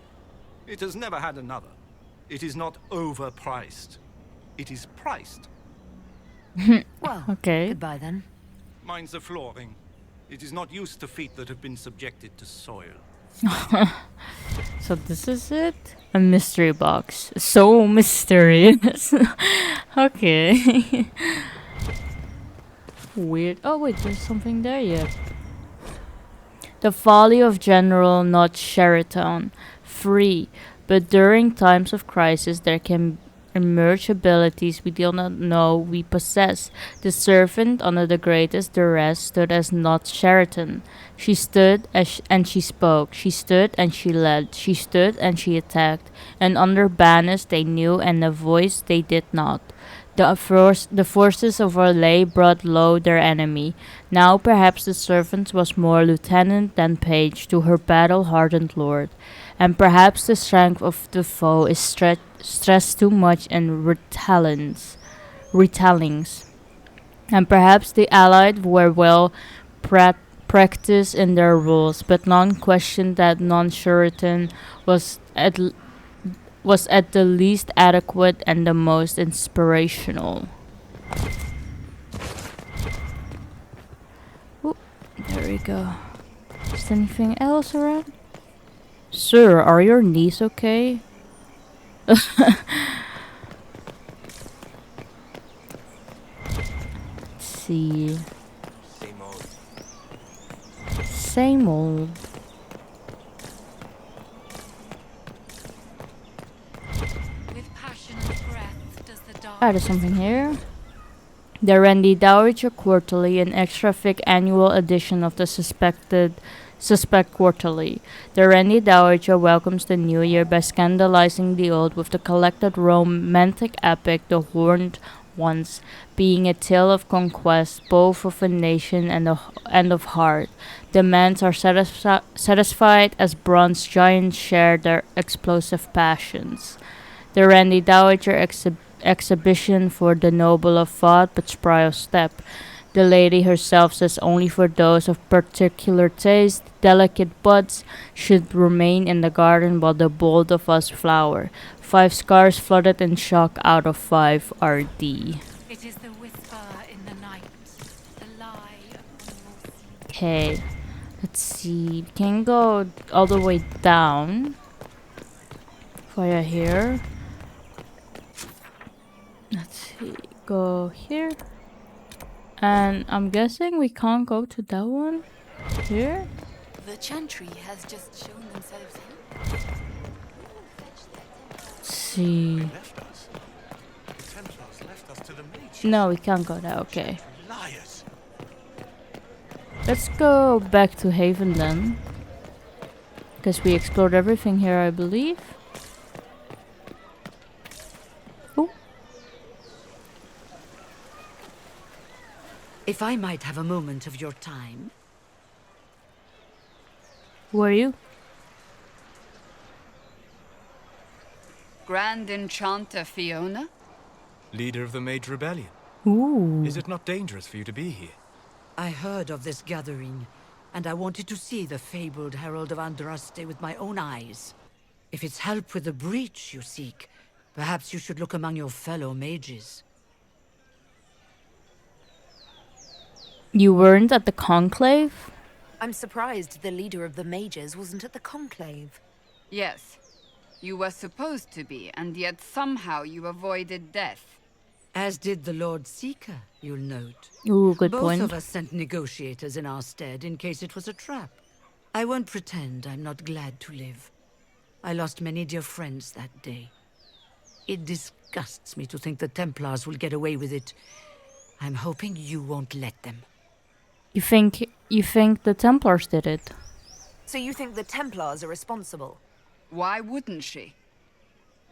It has never had another. It is not overpriced. It is priced. Well, okay. Goodbye then. Mine's the flooring. It is not used to feet that have been subjected to soil. So this is it? A mystery box. So mysterious. Okay. Weird. Oh wait, there's something there yet. The folly of General Not Sheraton. Free. But during times of crisis there can emerge abilities we do not know we possess. The servant under the greatest duress stood as Not Sheraton. She stood and she spoke. She stood and she led. She stood and she attacked. And under banners they knew and a voice they did not. The forces of Orlais brought low their enemy. Now perhaps the servant was more lieutenant than page to her battle-hardened lord. And perhaps the strength of the foe is stressed too much in retellings. And perhaps the allied were well practiced in their rules, but none questioned that non-Sheraton was at the least adequate and the most inspirational. Ooh, there we go. Is there anything else around? Sir, are your knees okay? Let's see. Same old. Same old. There's something here. The Randy Dowager Quarterly, an extra thick annual edition of the Suspect Quarterly. The Randy Dowager welcomes the new year by scandalizing the old with the collected romantic epic The Horned Ones, being a tale of conquest both of a nation and of heart. The men are satisfied as bronze giants share their explosive passions. The Randy Dowager exhibition for the noble of thought but spry of step. The lady herself says only for those of particular taste, delicate buds should remain in the garden while the bold of us flower. 5 scars flooded in shock out of 5 are D. It is the whisper in the night, the lie upon Okay, let's see. We can go all the way down via here. Let's see, go here. And I'm guessing we can't go to that one here. The Chantry has just shown themselves here. Let's see. Left us. The Templars left us to the mages. No, we can't go there. Okay. Liars. Let's go back to Haven then. Because we explored everything here, I believe. Oh. If I might have a moment of your time. Who are you? Grand Enchanter Fiona? Leader of the Mage Rebellion. Ooh. Is it not dangerous for you to be here? I heard of this gathering, and I wanted to see the fabled Herald of Andraste with my own eyes. If it's help with the breach you seek, perhaps you should look among your fellow mages. You weren't at the conclave? I'm surprised the leader of the mages wasn't at the conclave. Yes. You were supposed to be, and yet somehow you avoided death. As did the Lord Seeker, you'll note. Ooh, good Both point. of us sent negotiators in our stead in case it was a trap. I won't pretend I'm not glad to live. I lost many dear friends that day. It disgusts me to think the Templars will get away with it. I'm hoping you won't let them. You think the Templars did it? So you think the Templars are responsible? Why wouldn't she?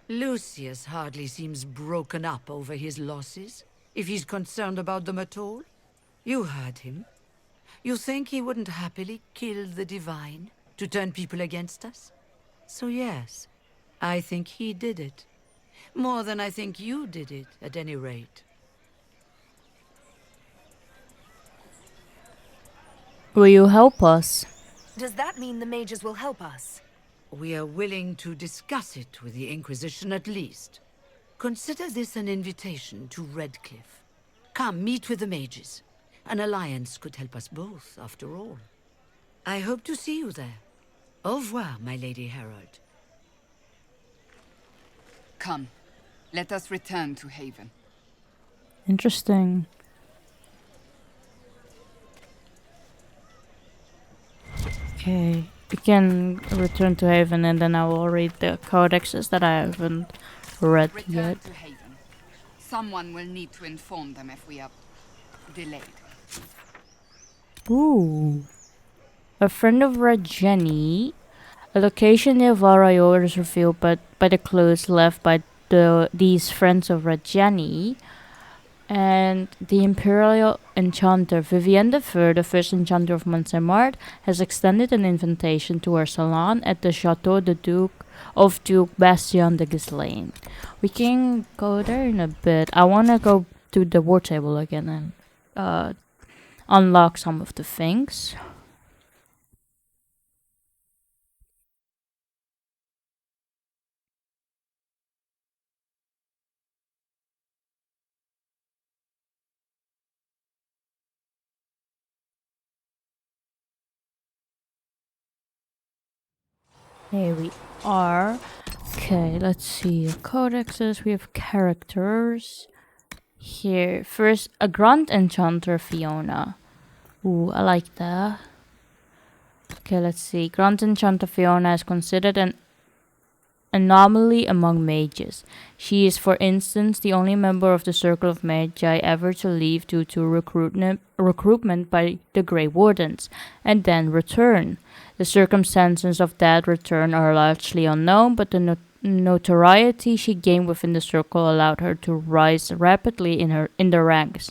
Lucius hardly seems broken up over his losses, if he's concerned about them at all. You heard him. You think he wouldn't happily kill the Divine to turn people against us? So yes, I think he did it. More than I think you did it, at any rate. Will you help us? Does that mean the mages will help us? We are willing to discuss it with the Inquisition at least. Consider this an invitation to Redcliffe. Come, meet with the mages. An alliance could help us both, after all. I hope to see you there. Au revoir, my Lady Herald. Come, let us return to Haven. Interesting. Okay, we can return to Haven and then I will read the codexes that I haven't read yet. To Haven. Someone will need to inform them if we are delayed. Ooh. A friend of Red Jenny. A location near Val Royeaux is revealed by the clues left by these friends of Red Jenny. And the Imperial Enchanter Vivienne de Feur, the first Enchanter of Montserrat, has extended an invitation to her salon at the Chateau de Duke Bastien de Gislaine. We can go there in a bit. I want to go to the war table again and unlock some of the things. Here we are. Okay, let's see the codexes. We have characters. Here, first, a Grand Enchanter Fiona. Ooh, I like that. Okay, let's see. Grand Enchanter Fiona is considered an anomaly among mages. She is, for instance, the only member of the Circle of Magi ever to leave due to recruitment by the Grey Wardens, and then return. The circumstances of that return are largely unknown, but the notoriety she gained within the circle allowed her to rise rapidly in the ranks.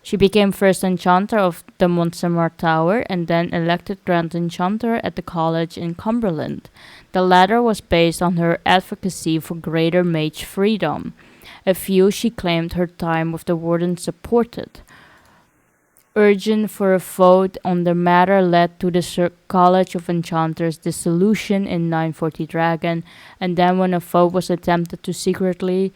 She became first Enchanter of the Montserrat Tower and then elected Grand Enchanter at the college in Cumberland. The latter was based on her advocacy for greater mage freedom, a view she claimed her time with the Warden supported. Urgent for a vote on the matter led to the College of Enchanters' dissolution in 940 Dragon, and then when a vote was attempted secretly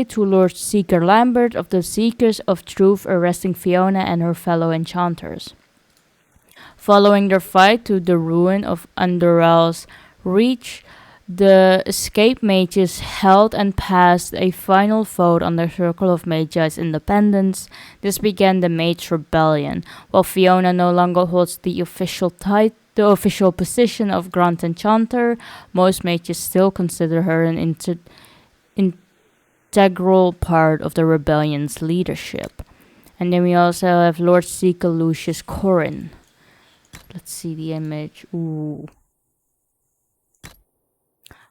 to Lord Seeker Lambert of the Seekers of Truth, arresting Fiona and her fellow enchanters. Following their fight to the ruin of Underell's Reach, The escape mages held and passed a final vote on the Circle of Magi's independence. This began the Mage Rebellion. While Fiona no longer holds the official position of Grand Enchanter, most mages still consider her an integral part of the rebellion's leadership. And then we also have Lord Seeker Lucius Corrin. Let's see the image. Ooh.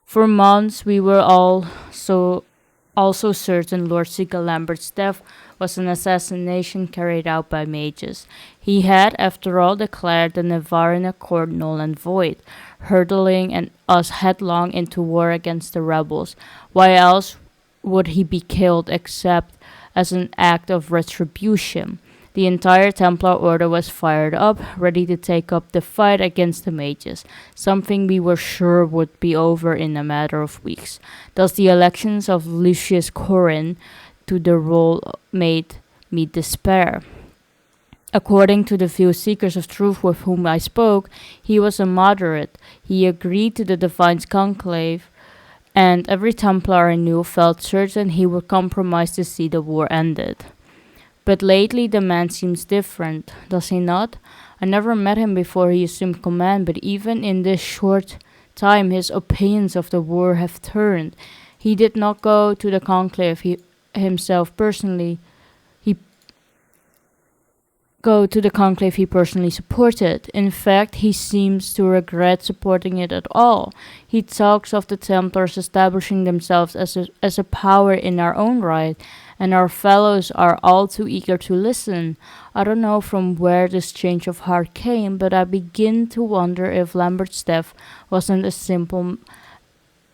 For months, we were also certain Lord Seeker Lambert's death was an assassination carried out by mages. He had, after all, declared the Nevarran Accord null and void, hurtling us headlong into war against the rebels. Why else would he be killed except as an act of retribution? The entire Templar Order was fired up, ready to take up the fight against the mages, something we were sure would be over in a matter of weeks. Thus the elections of Lucius Corrin to the role made me despair. According to the few seekers of truth with whom I spoke, he was a moderate. He agreed to the Divine's conclave, and every Templar I knew felt certain he would compromise to see the war ended. But lately the man seems different, does he not? I never met him before he assumed command, but even in this short time his opinions of the war have turned. He did not go to the conclave himself personally. He personally supported. In fact, he seems to regret supporting it at all. He talks of the Templars establishing themselves as a power in our own right, and our fellows are all too eager to listen. I don't know from where this change of heart came, but I begin to wonder if Lambert's death wasn't as simple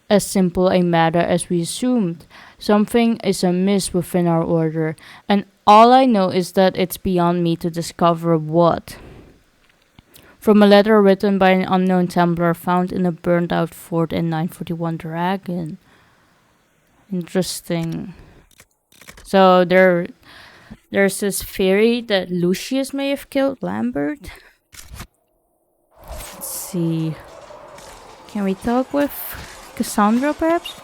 a matter as we assumed. Something is amiss within our order, and all I know is that it's beyond me to discover what. From a letter written by an unknown Templar found in a burned-out fort in 941 Dragon. Interesting. So there's this theory that Lucius may have killed Lambert. Let's see. Can we talk with Cassandra, perhaps?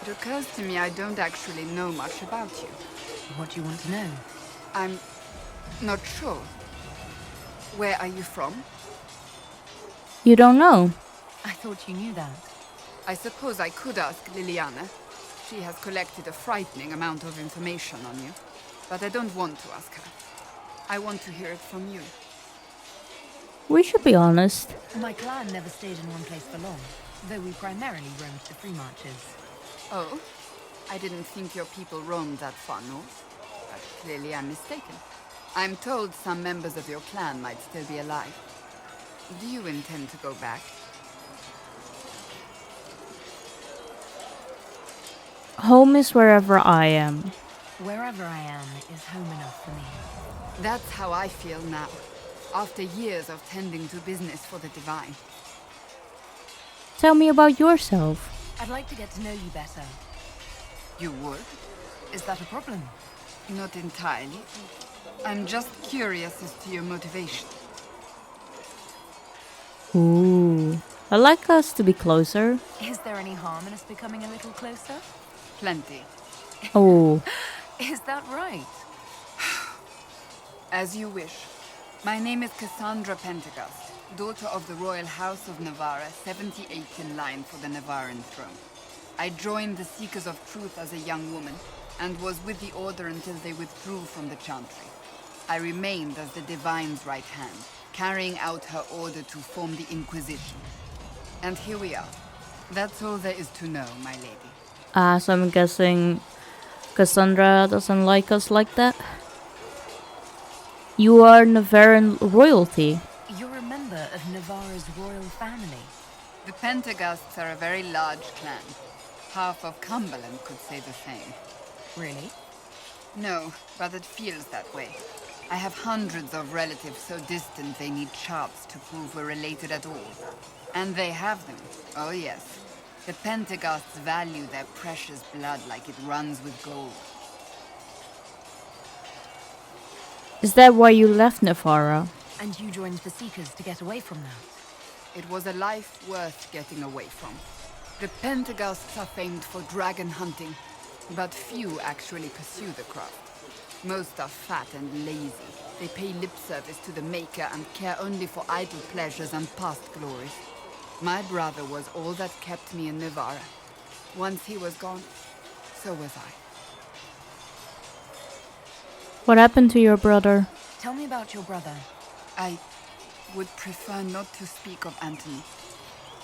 It occurs to me I don't actually know much about you. What do you want to know? I'm not sure. Where are you from? You don't know? I thought you knew that. I suppose I could ask Liliana. She has collected a frightening amount of information on you. But I don't want to ask her. I want to hear it from you. We should be honest. My clan never stayed in one place for long, though we primarily roamed the free marches. Oh? I didn't think your people roamed that far north. But clearly I'm mistaken. I'm told some members of your clan might still be alive. Do you intend to go back? Home is wherever I am. Wherever I am is home enough for me. That's how I feel now, after years of tending to business for the Divine. Tell me about yourself. I'd like to get to know you better. You would? Is that a problem? Not entirely. I'm just curious as to your motivation. Ooh. I'd like us to be closer. Is there any harm in us becoming a little closer? Plenty. Oh. Is that right? As you wish. My name is Cassandra Pentegast, daughter of the Royal House of Navarra, 78th in line for the Navarran throne. I joined the Seekers of Truth as a young woman, and was with the Order until they withdrew from the Chantry. I remained as the Divine's right hand, carrying out her order to form the Inquisition. And here we are. That's all there is to know, my lady. So I'm guessing Cassandra doesn't like us like that? You are Navarran royalty. You're a member of Navarra's royal family. The Pentegasts are a very large clan. Half of Cumberland could say the same. Really? No, but it feels that way. I have hundreds of relatives so distant they need charts to prove we're related at all. And they have them. Oh yes. The Pentegasts value their precious blood like it runs with gold. Is that why you left Navarra? And you joined the Seekers to get away from that? It was a life worth getting away from. The Pentagousts are famed for dragon hunting, but few actually pursue the craft. Most are fat and lazy. They pay lip service to the Maker and care only for idle pleasures and past glories. My brother was all that kept me in Navarra. Once he was gone, so was I. What happened to your brother? Tell me about your brother. I would prefer not to speak of Anthony.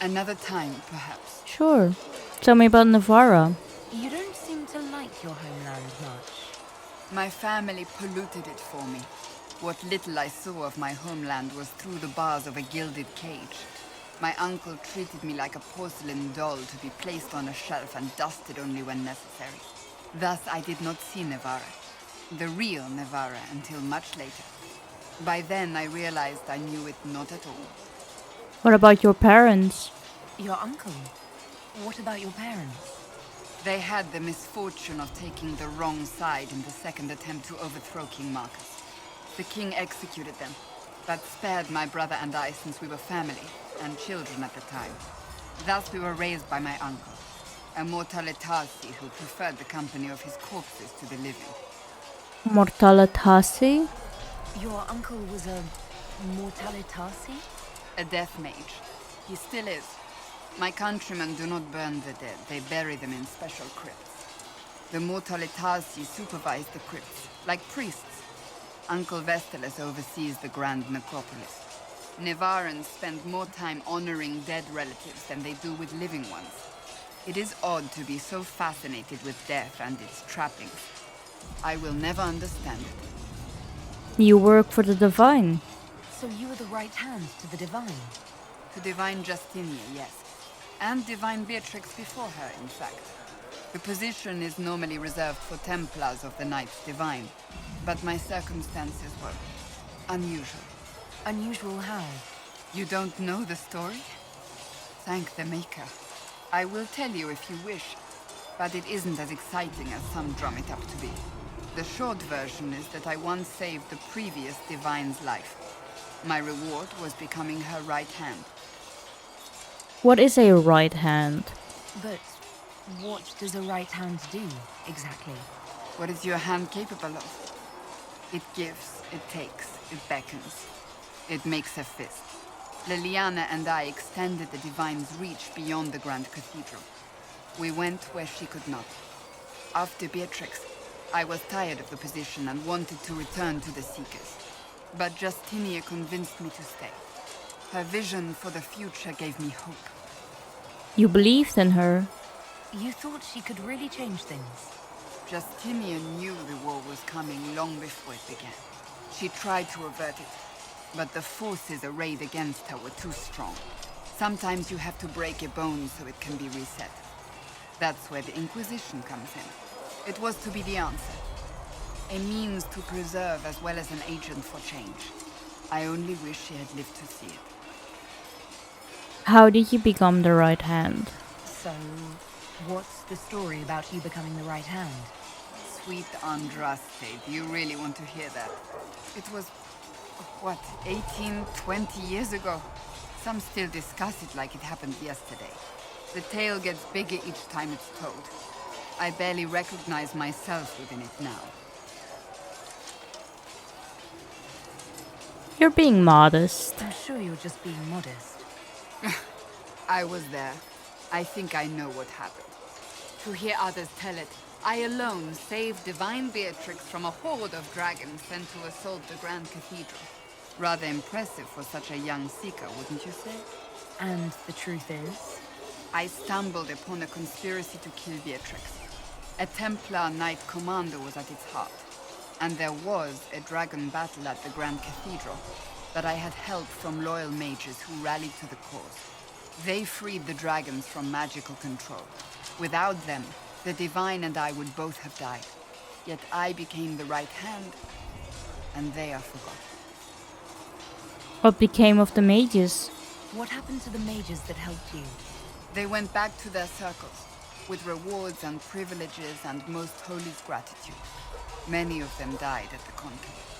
Another time, perhaps. Sure. Tell me about Navarra. You don't seem to like your homeland much. My family polluted it for me. What little I saw of my homeland was through the bars of a gilded cage. My uncle treated me like a porcelain doll to be placed on a shelf and dusted only when necessary. Thus I did not see Navarra, the real Navarra, until much later. By then I realized I knew it not at all. What about your parents? Your uncle? What about your parents? They had the misfortune of taking the wrong side in the second attempt to overthrow King Marcus. The king executed them, but spared my brother and I since we were family, and children at the time. Thus we were raised by my uncle, a mortalitasi who preferred the company of his corpses to the living. Mortalitasi? Your uncle was a mortalitasi? A death mage. He still is. My countrymen do not burn the dead, they bury them in special crypts. The mortalitasi supervise the crypts, like priests. Uncle Vestalis oversees the grand necropolis. Nevarans spend more time honoring dead relatives than they do with living ones. It is odd to be so fascinated with death and its trappings. I will never understand it. You work for the Divine. So you are the right hand to the Divine? To Divine Justinia, yes. And Divine Beatrix before her, in fact. The position is normally reserved for Templars of the Knights Divine, but my circumstances were unusual. Unusual how? You don't know the story? Thank the Maker. I will tell you if you wish, but it isn't as exciting as some drum it up to be. The short version is that I once saved the previous Divine's life. My reward was becoming her right hand. What is a right hand? But what does a right hand do, exactly? What is your hand capable of? It gives, it takes, it beckons. It makes a fist. Liliana and I extended the Divine's reach beyond the Grand Cathedral. We went where she could not. After Beatrix, I was tired of the position and wanted to return to the Seekers. But Justinia convinced me to stay. Her vision for the future gave me hope. You believed in her. You thought she could really change things? Justinia knew the war was coming long before it began. She tried to avert it, but the forces arrayed against her were too strong. Sometimes you have to break a bone so it can be reset. That's where the Inquisition comes in. It was to be the answer. A means to preserve as well as an agent for change. I only wish she had lived to see it. How did you become the right hand? So, what's the story about you becoming the right hand? Sweet Andraste, do you really want to hear that? It was, what, 18, 20 years ago? Some still discuss it like it happened yesterday. The tale gets bigger each time it's told. I barely recognize myself within it now. You're being modest. I'm sure you're just being modest. I was there. I think I know what happened. To hear others tell it, I alone saved Divine Beatrix from a horde of dragons sent to assault the Grand Cathedral. Rather impressive for such a young seeker, wouldn't you say? And the truth is? I stumbled upon a conspiracy to kill Beatrix. A Templar Knight Commander was at its heart. And there was a dragon battle at the Grand Cathedral, but I had help from loyal mages who rallied to the cause. They freed the dragons from magical control. Without them, the Divine and I would both have died. Yet I became the right hand, and they are forgotten. What became of the mages? What happened to the mages that helped you? They went back to their circles, with rewards and privileges and Most Holy's gratitude. Many of them died at the conclave.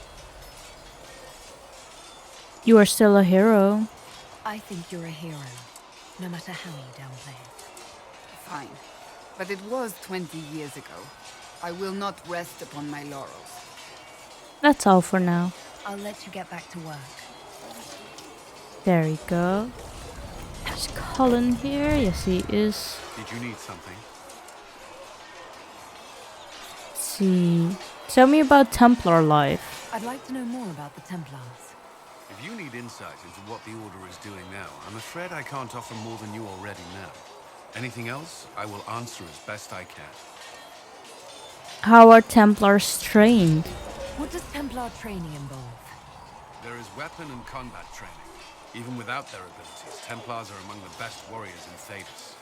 You are still a hero. I think you're a hero, no matter how you downplay it. Fine. But it was 20 years ago. I will not rest upon my laurels. That's all for now. I'll let you get back to work. There we go. Is Colin here? Yes, he is. Did you need something? Let's see. Tell me about Templar life. I'd like to know more about the Templars. If you need insight into what the Order is doing now, I'm afraid I can't offer more than you already know. Anything else, I will answer as best I can. How are Templars trained? What does Templar training involve? There is weapon and combat training. Even without their abilities, Templars are among the best warriors in Thedas.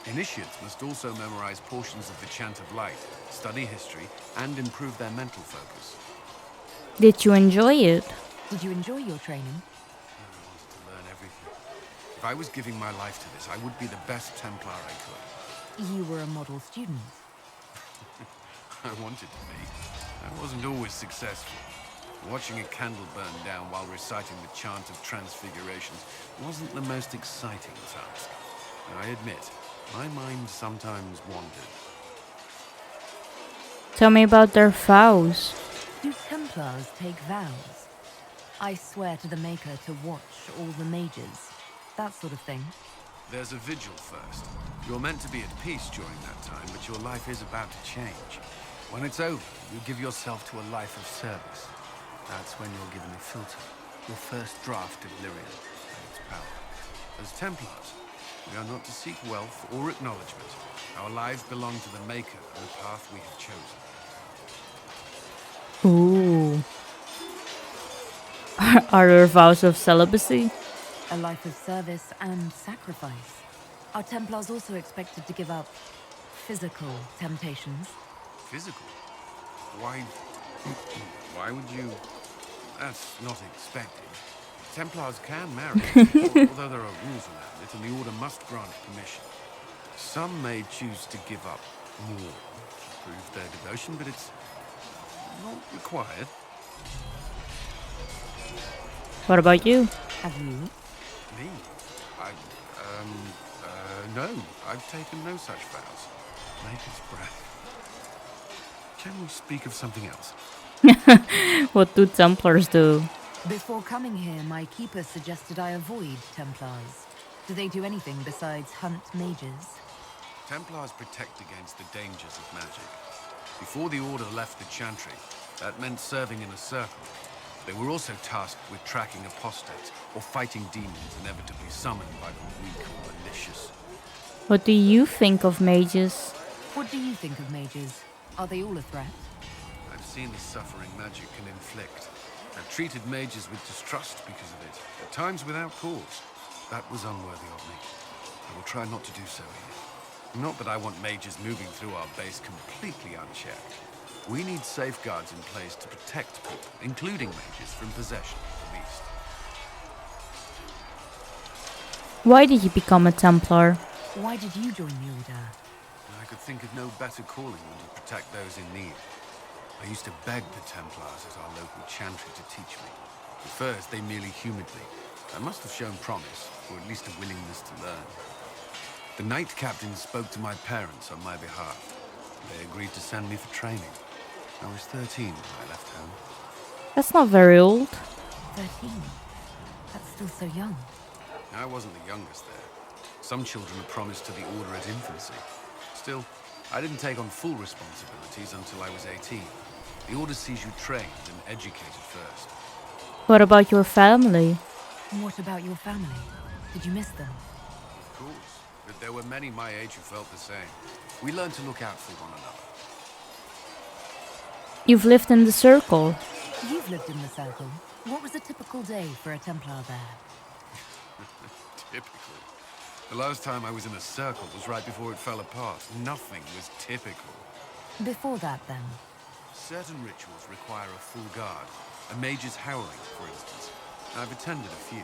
Initiates must also memorize portions of the Chant of Light, study history, and improve their mental focus. Did you enjoy it? Did you enjoy your training? I wanted to learn everything. If I was giving my life to this, I would be the best Templar I could. You were a model student. I wanted to be. I wasn't always successful. Watching a candle burn down while reciting the Chant of Transfigurations wasn't the most exciting task. I admit, my mind sometimes wandered. Tell me about their vows. Do Templars take vows? I swear to the Maker to watch all the mages. That sort of thing. There's a vigil first. You're meant to be at peace during that time, but your life is about to change. When it's over, you give yourself to a life of service. That's when you're given a filter, your first draft of Lyrian and its power. As Templars, we are not to seek wealth or acknowledgement. Our lives belong to the Maker and the path we have chosen. Ooh. Are there vows of celibacy? A life of service and sacrifice. Are Templars also expected to give up physical temptations? Physical? Why... why would you... That's not expected. Templars can marry, although there are rules around it, and the Order must grant permission. Some may choose to give up more to prove their devotion, but it's not required. What about you? Have you? Me? No. I've taken no such vows. Maker's breath. Can we speak of something else? What do Templars do? Before coming here, my keeper suggested I avoid Templars. Do they do anything besides hunt mages? Templars protect against the dangers of magic. Before the Order left the Chantry, that meant serving in a circle. They were also tasked with tracking apostates or fighting demons inevitably summoned by the weak or malicious. What do you think of mages? What do you think of mages? Are they all a threat? I've seen the suffering magic can inflict. I've treated mages with distrust because of it, at times without cause. That was unworthy of me. I will try not to do so here. Not that I want mages moving through our base completely unchecked. We need safeguards in place to protect people, including mages, from possession, at least. Why did you become a Templar? Why did you join the Order? I could think of no better calling than to protect those in need. I used to beg the Templars at our local chantry to teach me. At first, they merely humoured me. I must have shown promise, or at least a willingness to learn. The Knight Captain spoke to my parents on my behalf. They agreed to send me for training. I was 13 when I left home. That's not very old. 13? That's still so young. I wasn't the youngest there. Some children are promised to the Order at infancy. Still, I didn't take on full responsibilities until I was 18. The Order sees you trained and educated first. What about your family? What about your family? Did you miss them? Of course, but there were many my age who felt the same. We learned to look out for one another. You've lived in the Circle. You've lived in the Circle. What was a typical day for a Templar there? Typically. The last time I was in a circle was right before it fell apart. Nothing was typical. Before that, then? Certain rituals require a full guard. A mage's howling, for instance. I've attended a few.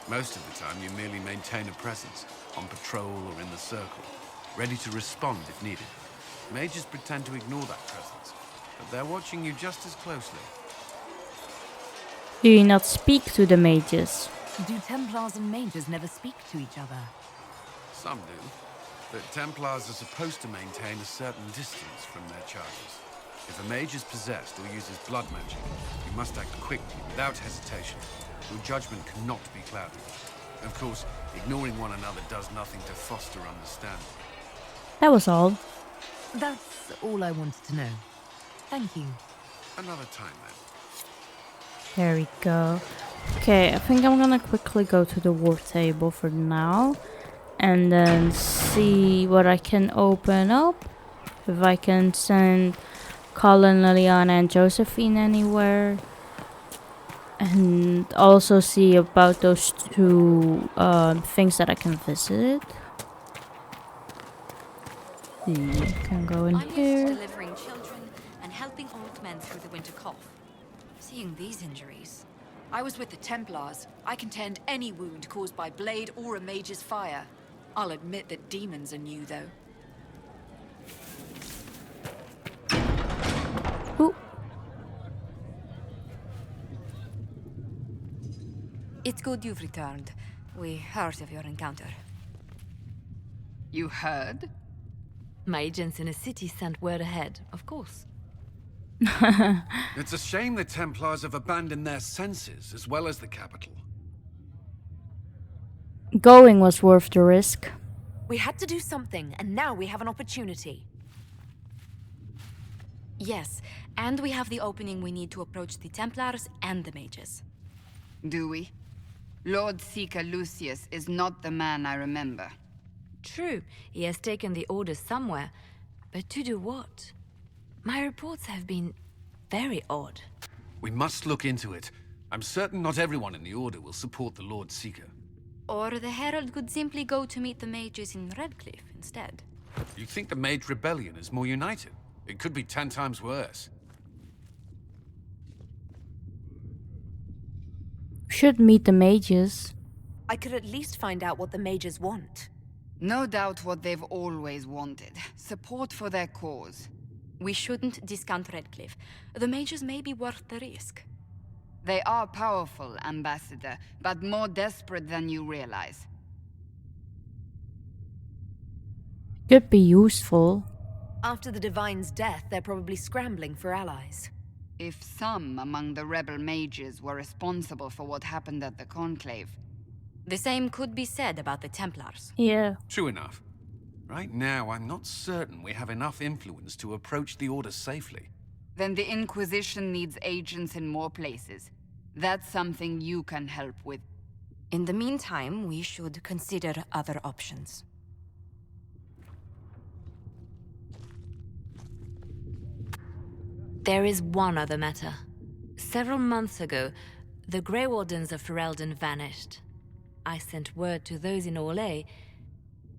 Most of the time, you merely maintain a presence, on patrol or in the circle, ready to respond if needed. Mages pretend to ignore that presence, but they're watching you just as closely. Do you not speak to the mages? Do Templars and mages never speak to each other? Some do. that Templars are supposed to maintain a certain distance from their charges. If a mage is possessed or uses blood magic, you must act quickly, without hesitation. Your judgment cannot be clouded. Of course, ignoring one another does nothing to foster understanding. That was all. That's all I wanted to know. Thank you. Another time, then. There we go. Okay, I think I'm gonna quickly go to the war table for now. And then see what I can open up. If I can send Colin, Liliana, and Josephine anywhere. And also see about those two things that I can visit. Can go in I'm used here. to delivering children and helping old men through the winter cough. Seeing these injuries. I was with the Templars. I can tend any wound caused by blade or a mage's fire. I'll admit that demons are new, though. Ooh. It's good you've returned. We heard of your encounter. You heard? My agents in a city sent word ahead, of course. It's a shame the Templars have abandoned their senses, as well as the capital. Going was worth the risk. We had to do something, and now we have an opportunity. Yes, and we have the opening we need to approach the Templars and the mages. Do we? Lord Seeker Lucius is not the man I remember. True, he has taken the orders somewhere, but to do what? My reports have been very odd. We must look into it. I'm certain not everyone in the Order will support the Lord Seeker. Or the Herald could simply go to meet the mages in Redcliffe instead. You think the Mage Rebellion is more united? It could be 10 times worse. Should meet the mages. I could at least find out what the mages want. No doubt what they've always wanted. Support for their cause. We shouldn't discount Redcliffe. The mages may be worth the risk. They are powerful, Ambassador, but more desperate than you realize. Could be useful. After the Divine's death, they're probably scrambling for allies. If some among the rebel mages were responsible for what happened at the Conclave. The same could be said about the Templars. Yeah. True enough. Right now, I'm not certain we have enough influence to approach the Order safely. Then the Inquisition needs agents in more places. That's something you can help with. In the meantime, we should consider other options. There is one other matter. Several months ago, the Grey Wardens of Ferelden vanished. I sent word to those in Orlais,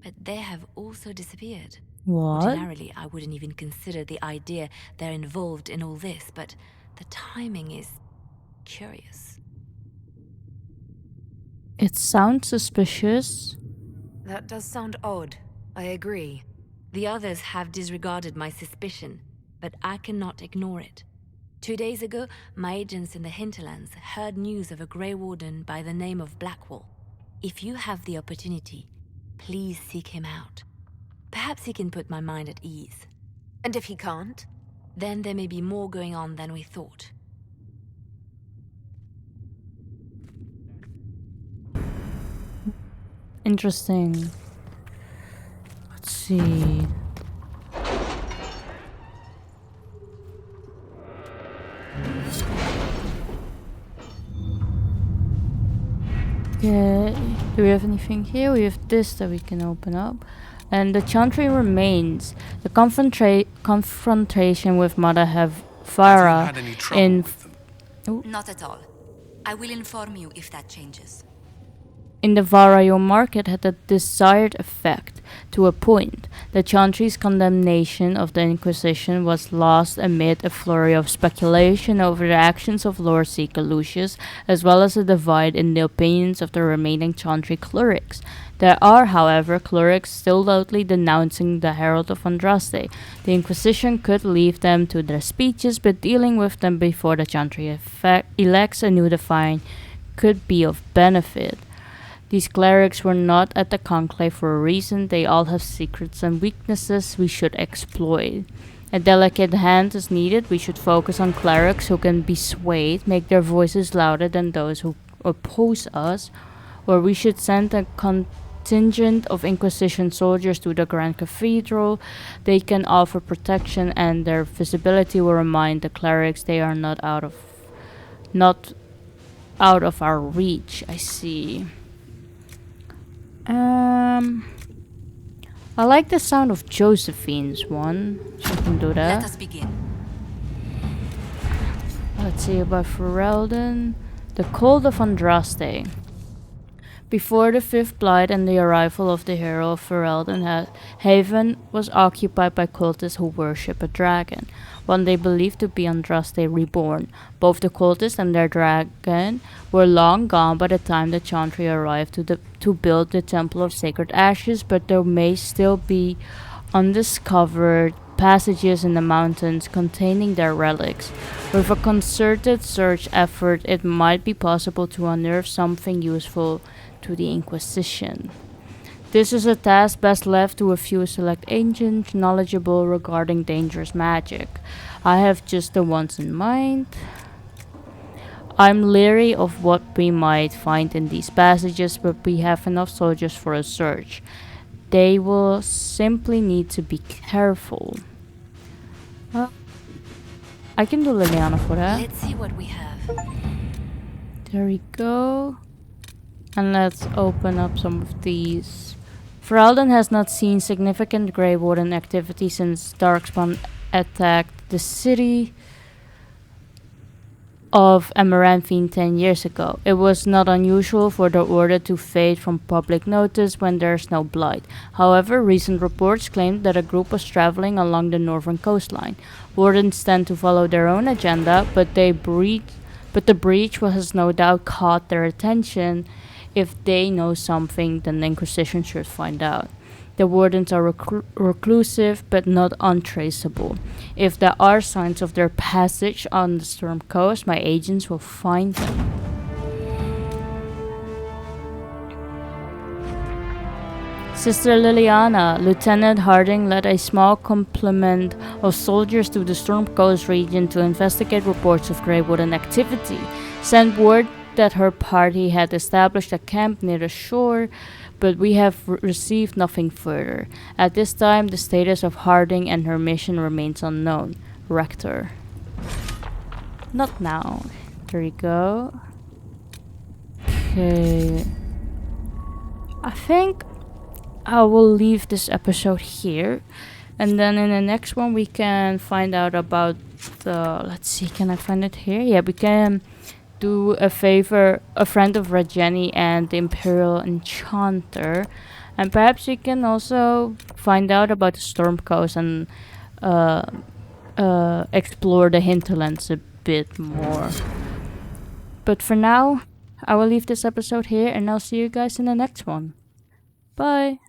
but they have also disappeared. What? Ordinarily, I wouldn't even consider the idea they're involved in all this, but the timing is curious. It sounds suspicious. That does sound odd. I agree. The others have disregarded my suspicion, but I cannot ignore it. 2 days ago, my agents in the hinterlands heard news of a Grey Warden by the name of Blackwall. If you have the opportunity, please seek him out. Perhaps he can put my mind at ease. And if he can't? Then there may be more going on than we thought. Interesting. Let's see. Okay, do we have anything here? We have this that we can open up. And the Chantry remains. The confrontation with Mother Havara in... Not at all. I will inform you if that changes. In the Val Royeaux market had the desired effect. To a point, the Chantry's condemnation of the Inquisition was lost amid a flurry of speculation over the actions of Lord Seeker Lucius, as well as a divide in the opinions of the remaining Chantry clerics. There are, however, clerics still loudly denouncing the Herald of Andraste. The Inquisition could leave them to their speeches, but dealing with them before the Chantry elects a new divine could be of benefit. These clerics were not at the conclave for a reason. They all have secrets and weaknesses we should exploit. A delicate hand is needed. We should focus on clerics who can be swayed, make their voices louder than those who oppose us, or we should send a contingent of Inquisition soldiers to the Grand Cathedral. They can offer protection, and their visibility will remind the clerics they are not out of our reach. I see. I like the sound of Josephine's one, so I can do that. Let us begin. Let's see about Ferelden. The Cold of Andraste. Before the Fifth Blight and the arrival of the hero of Ferelden, Haven was occupied by cultists who worship a dragon, one they believed to be Andraste reborn. Both the cultists and their dragon were long gone by the time the Chantry arrived to build the Temple of Sacred Ashes, but there may still be undiscovered passages in the mountains containing their relics. With a concerted search effort, it might be possible to unearth something useful to the Inquisition. This is a task best left to a few select ancients knowledgeable regarding dangerous magic. I have just the ones in mind. I'm leery of what we might find in these passages, but we have enough soldiers for a search. They will simply need to be careful. I can do Liliana for that. Let's see what we have. There we go. And let's open up some of these. Ferelden has not seen significant Grey Warden activity since Darkspawn attacked the city of Amaranthine 10 years ago. It was not unusual for the order to fade from public notice when there's no blight. However, recent reports claimed that a group was traveling along the northern coastline. Wardens tend to follow their own agenda, but the breach has no doubt caught their attention. If they know something, then the Inquisition should find out. The wardens are reclusive, but not untraceable. If there are signs of their passage on the Storm Coast, my agents will find them. Sister Liliana, Lieutenant Harding led a small complement of soldiers to the Storm Coast region to investigate reports of Grey Warden activity. Sent word that her party had established a camp near the shore, but we have received nothing further. At this time, the status of Harding and her mission remains unknown. Rector. Not now. There we go. Okay. I think I will leave this episode here. And then in the next one we can find out about the... Let's see, can I find it here? Yeah, we can do a friend of Rajeni and the Imperial Enchanter, and perhaps you can also find out about the Storm Coast and explore the hinterlands a bit more. But for now, I will leave this episode here, and I'll see you guys in the next one. Bye!